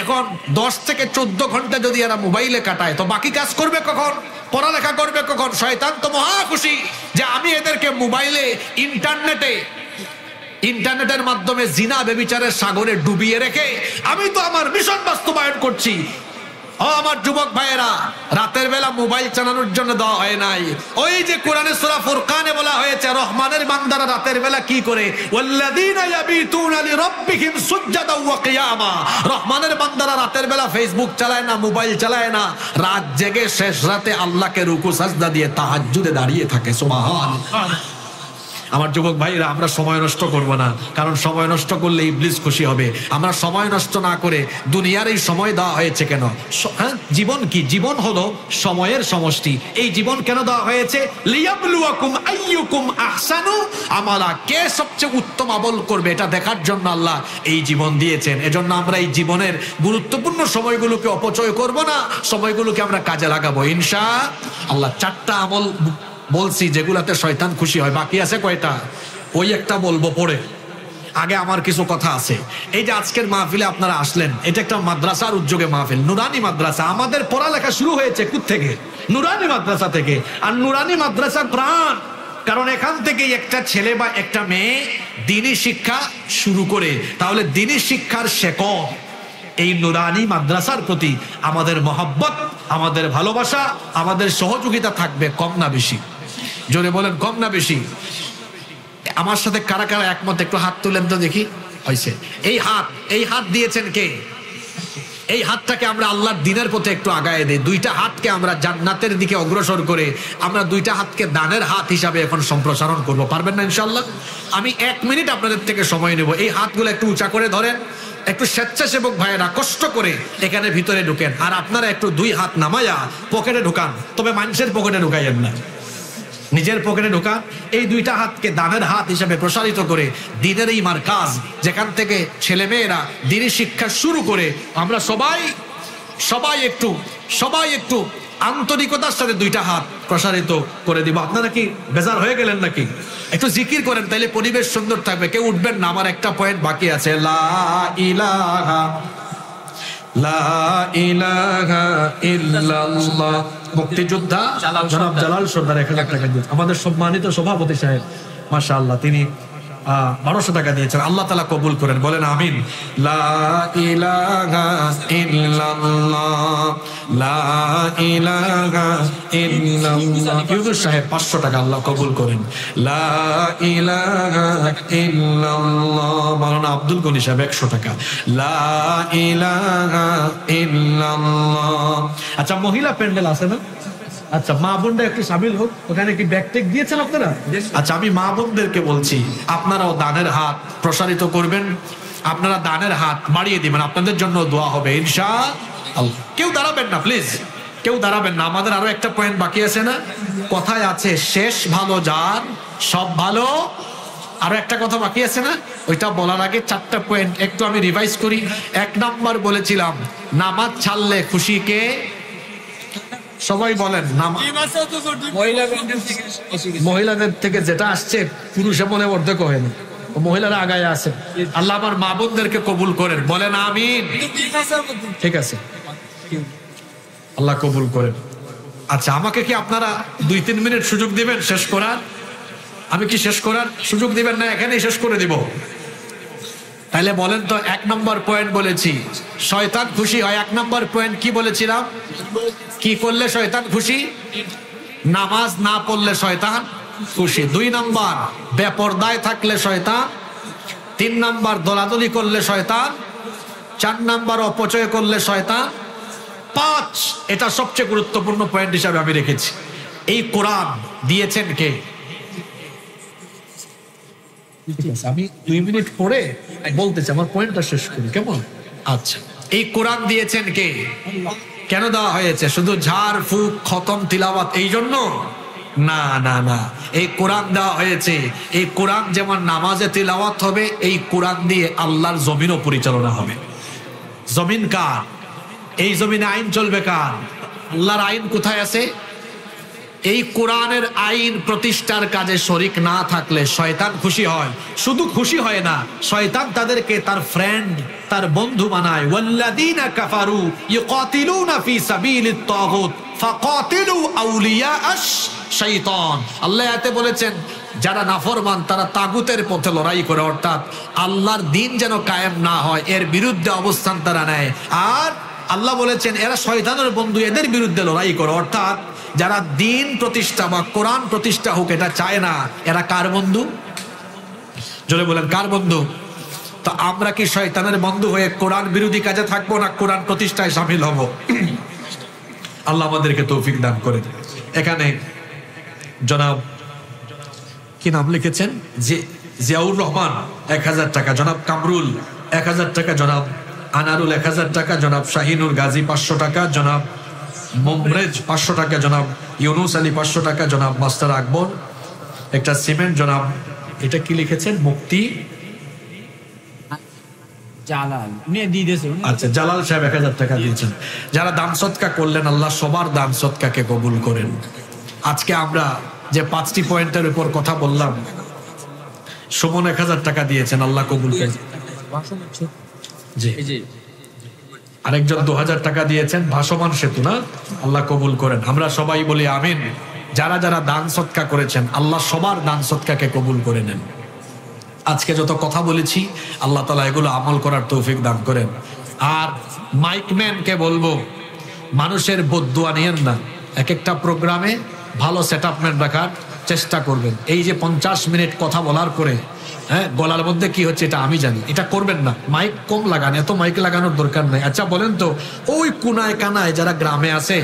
এখন 10 থেকে 14 ঘন্টা যদি এরা মোবাইলে কাটায়, তো বাকি কাজ করবে কখন? পড়ালেখা করবে কখন? শয়তান তো মহা খুশি যে আমি এদেরকে মোবাইলে, ইন্টারনেটের মাধ্যমে জিনা বেবিচারের সাগরে ডুবিয়ে রেখে আমি তো আমার মিশন বাস্তবায়ন করছি। ও আমার যুবক ভাইয়েরা, রাতের বেলা মোবাইল চালানোর জন্য দেওয়া হয় নাই। ওই যে কোরআনে সূরা ফুরকানে বলা হয়েছে, রহমানের বান্দারা রাতের বেলা কি করে? ওয়াল্লাযীনা ইয়াবিতুনা লিরাব্বিহিম সুজদান ওয়া কিয়ামা। রহমানের বান্দারা রাতের বেলা ফেসবুক চালায় না, মোবাইল চালায় না, রাত জেগে শেষ রাতে আল্লাহকে রুকু সাজদা দিয়ে তাহাজ্জুদে দাঁড়িয়ে থাকে। সুবহানাল্লাহ। আমার যুবক ভাইরা, আমরা সময় নষ্ট করব না, কারণ সময় নষ্ট করলে ইবলিস খুশি হবে। আমরা সময় নষ্ট না করে, দুনিয়ার এই সময় দেওয়া হয়েছে কেন? জীবন কি? জীবন হলো সময়ের সমষ্টি। এই জীবন কেন দেওয়া হয়েছে? লিয়াবলুয়াকুম আইয়ুকুম আহসানু আমালা। কে সবচেয়ে উত্তম আমল করবে, এটা দেখার জন্য আল্লাহ এই জীবন দিয়েছেন। এজন্য আমরা এই জীবনের গুরুত্বপূর্ণ সময়গুলোকে অপচয় করব না, সময়গুলোকে আমরা কাজে লাগাবো ইনশাআল্লাহ। 4টা আমল বলছি যেগুলাতে শয়তান খুশি হয়। বাকি আছে কয়টা? ওই একটা বলবো পরে। আগে আমার কিছু কথা আছে। এই যে আজকের মাহফিলে আপনারা আসলেন, এটা একটা মাদ্রাসার উদ্যোগে মাহফিল, নুরানি মাদ্রাসা। আমাদের পড়ালেখা শুরু হয়েছে থেকে? নুরানি মাদ্রাসা থেকে। আর নুরানি মাদ্রাসা প্রাণ, কারণ এখান থেকেই একটা ছেলে বা একটা মেয়ে দ্বীনি শিক্ষা শুরু করে, তাহলে দ্বীনি শিক্ষার শেকড় এই নুরানি মাদ্রাসার প্রতি আমাদের মহব্বত, আমাদের ভালোবাসা, আমাদের সহযোগিতা থাকবে কম না বেশি? জোরে বলেন, কম না বেশি? আমার সাথে কারা কারা একমত একটু হাত তুলেন তো দেখি। হয়েছে। এই হাত দিয়েছেন কে? এই হাতটাকে আমরা আল্লাহর দ্বীনের পথে একটু আগায় দেই। 2টা হাতকে আমরা জান্নাতের দিকে অগ্রসর করে আমরা 2টা হাতকে দানের হাত হিসাবে এখন সম্প্রসারণ করব। পারবেন না ইনশাআল্লাহ? আমি 1 মিনিট আপনাদের থেকে সময় নেব। এই হাতগুলো একটু উঁচা করে ধরেন। একটু স্বেচ্ছাসেবক ভাইয়েরা কষ্ট করে এখানে ভিতরে ঢুকেন, আর আপনারা একটু 2 হাত নামায়া পকেটে ঢুকান। তবে মানুষের পকেটে ঢুকাইয়েন না, নিজের পকেটে ঢোকা। এই 2টা হাতকে দানের হাত হিসেবে প্রসারিত করে দ্বীনের এই মারকাজ, যেখান থেকে ছেলে মেয়েরা দ্বীনি শিক্ষা শুরু করে, আমরা সবাই একটু আন্তরিকতার সাথে দুইটা হাত প্রসারিত করে দিব। আপনারা কি বেজার হয়ে গেলেন নাকি? একটু জিকির করেন, তাইলে পরিবেশ সুন্দর থাকবে। কেউ উঠবেন না, আমার একটা পয়েন্ট বাকি আছে। লা ইলাহা লা ইলাহা ইল্লাল্লাহ। মুক্তিযোদ্ধা জনাব জালাল সর্দার 1000 টাকা দিয়েছেন। আমাদের সম্মানিত সভাপতি সাহেব মাশাআল্লাহ, তিনি 1200 টাকা দিয়েছেন। আল্লাহ তাআলা কবুল করেন, বলেন আমিন। লা ইলাহা ইল্লাল্লাহ লা ইলাহা ইল্লাল্লাহ। ইউনুস সাহেব 500 টাকা, আল্লাহ কবুল করেন। লা ইলাহা ইল্লাল্লাহ। মাওলানা আব্দুল গনি সাহেব 100 টাকা। লা ইলাহা ইল্লাল্লাহ। আচ্ছা, মহিলা প্যান্ডেল আছে না? আচ্ছা, মা বোনরা একটু সামিল হোক। ওখানে কি ব্যাগ টেক দিয়েছেন আপনারা? আচ্ছা, আমি মা বোনদেরকে বলছি, আপনারাও দানের হাত প্রসারিত করবেন, আপনারা দানের হাত বাড়িয়ে দিবেন, আপনাদের জন্য দোয়া হবে ইনশাআল্লাহ। কেউ দাঁড়াবেন না প্লিজ, কেউ দাঁড়াবেন না। আমাদের আরো একটা পয়েন্ট বাকি আছে না? কথায় আছে শেষ ভালো যার সব ভালো। আরো একটা কথা বাকি আছে না? ওইটা বলার আগে 4টা পয়েন্ট একটু আমি রিভাইজ করি। 1 নাম্বার বলেছিলাম, নামাজ ছাড়লে খুশি কে? সবাই বলেন। মহিলাদের থেকে যেটা আসছে পুরুষে মনে অর্ধেক হয়নি, মহিলারা আগায় আছে। আল্লাহ আমার মা বোনদেরকে কবুল করেন, বলেন আমিন। ঠিক আছে, আল্লাহ কবুল করেন। আচ্ছা, আমাকে কি আপনারা 2-3 মিনিট সুযোগ দিবেন শেষ করার? আমি কি শেষ করার সুযোগ দিবেন না এখানেই শেষ করে দিব? তাহলে বলেন তো, 1 নম্বর পয়েন্ট বলেছি শয়তান খুশি হয়। 1 নম্বর পয়েন্ট কি বলেছিলাম? কি করলে শয়তান খুশি? নামাজ না পড়লে শয়তান খুশি। 2 নম্বর বেপরদায় থাকলে শয়তান। 3 নম্বর দলাদলি করলে শয়তান। 4 নম্বর অপচয় করলে শয়তান। 5, এটা সবচেয়ে গুরুত্বপূর্ণ পয়েন্ট হিসাবে আমি রেখেছি, এই কোরআন দিয়েছেন কে? আমি 2 মিনিট পরে বলতেছি, আমার পয়েন্টটা শেষ করি, কেমন? আচ্ছা, এই কোরআন দিয়েছেন কে? কেন দেওয়া হয়েছে? শুধু ঝাড় ফুঁক খতম তিলাওয়াত এই জন্য? না না না, এই কোরআন দেওয়া হয়েছে, এই কোরআন যেমন নামাজে তিলাওয়াত হবে, এই কোরআন দিয়ে আল্লাহর জমিনও পরিচালনা হবে। জমিন কার? এই জমিনে আইন চলবে কার? আল্লাহর আইন কোথায় আছে? এই কোরআনের আইন প্রতিষ্ঠার কাজে শরীক না থাকলে শয়তান খুশি হয়। শুধু খুশি হয় না, শয়তান তাদেরকে তার ফ্রেন্ড, তার বন্ধু বানায়। ওয়াল্লাযীনা কাফারু ইউকাতিলুনা ফি সাবিলিত তাগুত ফাকাতিলু আউলিয়াআশ শাইতান। আল্লাহ এতে বলেছেন, যারা নাফরমান তারা তাগুতের পথে লড়াই করে, অর্থাৎ আল্লাহর দ্বীন যেন কায়েম না হয় এর বিরুদ্ধে অবস্থান তারা নেয়। আর আল্লাহ বলেছেন এরা শয়তানের বন্ধু, এদের বিরুদ্ধে লড়াই করে। অর্থাৎ যারা দ্বীন প্রতিষ্ঠা বা কোরআন প্রতিষ্ঠা হোক এটা চায় না, এরা কার বন্ধু? জোরে বলেন, কার বন্ধু? তো আমরা কি শয়তানের বন্ধু হয়ে কোরআন বিরোধী কাজে থাকবো, না কোরআন প্রতিষ্ঠায় শামিল হব? আল্লাহ আমাদেরকে তৌফিক দান করে। এখানে জনাব কি নাম লিখেছেন? জিয়াউর রহমান 1000 টাকা, জনাব কামরুল 1000 টাকা, জনাব আনারুল 1000 টাকা, জনাব শাহিনুর গাজী 500 টাকা, জনাব মোমরেজ 500 টাকা, জনাব ইউনুস আলী 500 টাকা, জনাব মাস্টার আকবর একটা সিমেন্ট, জনাব এটা কি লিখেছেন? মুক্তি জালাল আচ্ছা জালাল সাহেব 1000 টাকা দিয়েছেন। যারা দান সদকা করলেন, আল্লাহ সবার দান সদকাকে কবুল করেন। আজকে আমরা যে 5টি পয়েন্টের উপর কথা বললাম, সুমন 1000 টাকা দিয়েছেন, আল্লাহ কবুল করেন। জি, আরেকজন 2000 টাকা দিয়েছেন, ভাসমান সেতু না, আল্লাহ কবুল করেন। আমরা সবাই বলি আমিন। যারা যারা দান সদকা করেছেন, আল্লাহ সবার দান সদকাকে কবুল করে নেন। আজকে যত কথা বলেছি, আল্লাহ তাআলা এগুলো আমল করার তৌফিক দান করেন। আর মাইকম্যানকে বলবো, মানুষের বদদুয়া নিয়েন না। এক একটা প্রোগ্রামে ভালো সেটআপমেন্ট রাখার চেষ্টা করবেন। এই যে 50 মিনিট কথা বলার পরে গলার মধ্যে কি হচ্ছে এটা আমি জানি, এটা করবেন না। মাইক কম লাগান, এত মাইক লাগানোর দরকার নেই। আচ্ছা বলেন তো, ওই কোনায় কানায় যারা গ্রামে আছে,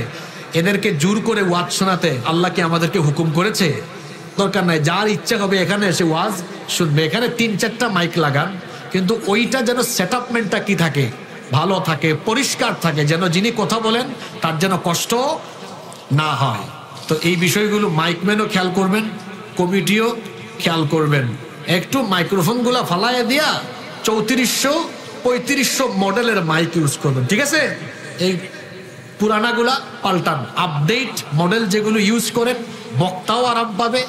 এদেরকে জোর করে ওয়াজ শোনাতে আল্লাহ কি আমাদেরকে হুকুম করেছে? দরকার নাই। যার ইচ্ছা হবে এখানে এসে ওয়াজ শুনবে। এখানে 3-4টা মাইক লাগান, কিন্তু ওইটা যেন সেটআপমেন্টটা কি থাকে, ভালো থাকে, পরিষ্কার থাকে, যেন যিনি কথা বলেন তার যেন কষ্ট না হয়। তো এই বিষয়গুলো মাইকম্যানও খেয়াল করবেন, কমিটিও খেয়াল করবেন। একটু মাইক্রোফোন গুলা ফালাইয়া দিয়া 3400-3500 মডেলের মাইক ইউজ করবেন, ঠিক আছে? এই পুরানাগুলা পাল্টান, আপডেট মডেল যেগুলো ইউজ করেন, বক্তাও আরাম পাবে,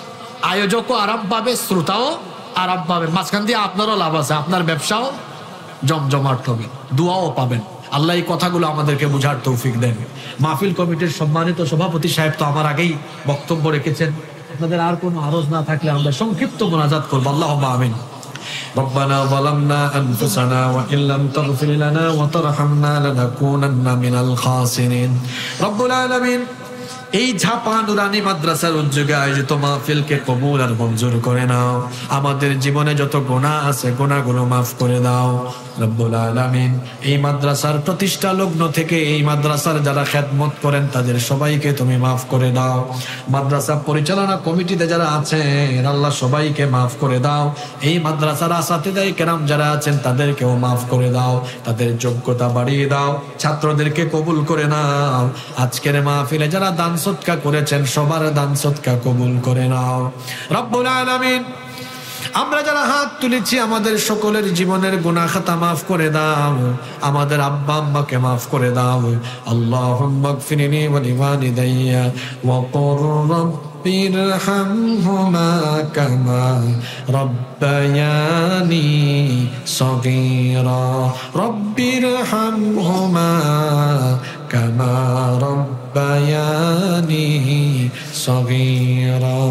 আয়োজকও আরাম পাবে, শ্রোতাও আরাম পাবে, মাঝখান দিয়ে আপনারও লাভ আছে, আপনার ব্যবসাও জমজমাট হবে, দোয়াও পাবেন। আল্লাহ এই কথাগুলো আমাদেরকে বুঝার তৌফিক দেন। মাহফিল কমিটির সম্মানিত সভাপতি সাহেব তো আমার আগেই বক্তব্য রেখেছেন, আপনাদের আর কোনো আরজ না থাকলে আমরা সংক্ষিপ্ত মোনাজাত করবো। আল্লাহুম্মা আমিন। ربنا ظلمنا أنفسنا وإن لم تغفر لنا وترحمنا لنكونن من الخاسرين رب العالمين এই ঝাপা নুরানি মাদ্রাসার উদ্যোগে আয়োজিত মাহফিলকে কবুল আর মঞ্জুর করে নাও। আমাদের জীবনে যত গুনাহ আছে গুনাহগুলো মাফ করে দাও রব্বুল আলামিন। এই মাদ্রাসার প্রতিষ্ঠা লগ্ন থেকে এই মাদ্রাসার যারা খেদমত করেন তাদের সবাইকে তুমি মাফ করে দাও। মাদ্রাসা পরিচালনা কমিটিতে যারা আছেন আল্লাহ সবাইকে মাফ করে দাও। এই মাদ্রাসার আসাতিদায়ে কেরাম যারা আছেন তাদেরকেও মাফ করে দাও, তাদের যোগ্যতা বাড়িয়ে দাও, ছাত্রদেরকে কবুল করে নাও। আজকের মাহফিলে যারা দান সদকা করেছেন সবার দান সদকা কবুল করে নাও রব্বুল আলামিন। আমরা যারা হাত তুলেছি আমাদের সকলের জীবনের গুনাহ খাতা মাফ করে দাও, আমাদের আব্বা আম্মাকে মাফ করে দাও। আল্লাহুম্মা গফিরনি ওয়া লিওয়ালিদাইয়া ওয়া কুর রাব্বিরহামহুমা কামা রাব্বায়ানি সগীরা রাব্বিরহামহুমা কামা ربياني صغيرا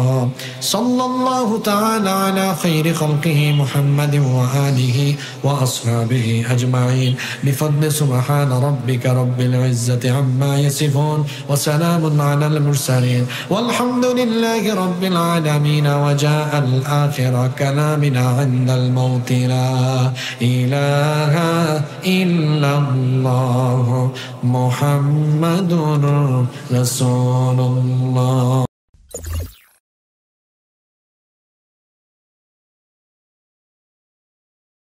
صلى الله تعالى على خير خلقه محمد وآله وأصحابه أجمعين بفضل سبحان ربك رب العزة عما يصفون وسلام على المرسلين والحمد لله رب العالمين وجاء الآخر كلامنا عند الموت لا إله إلا الله محمد رسول الله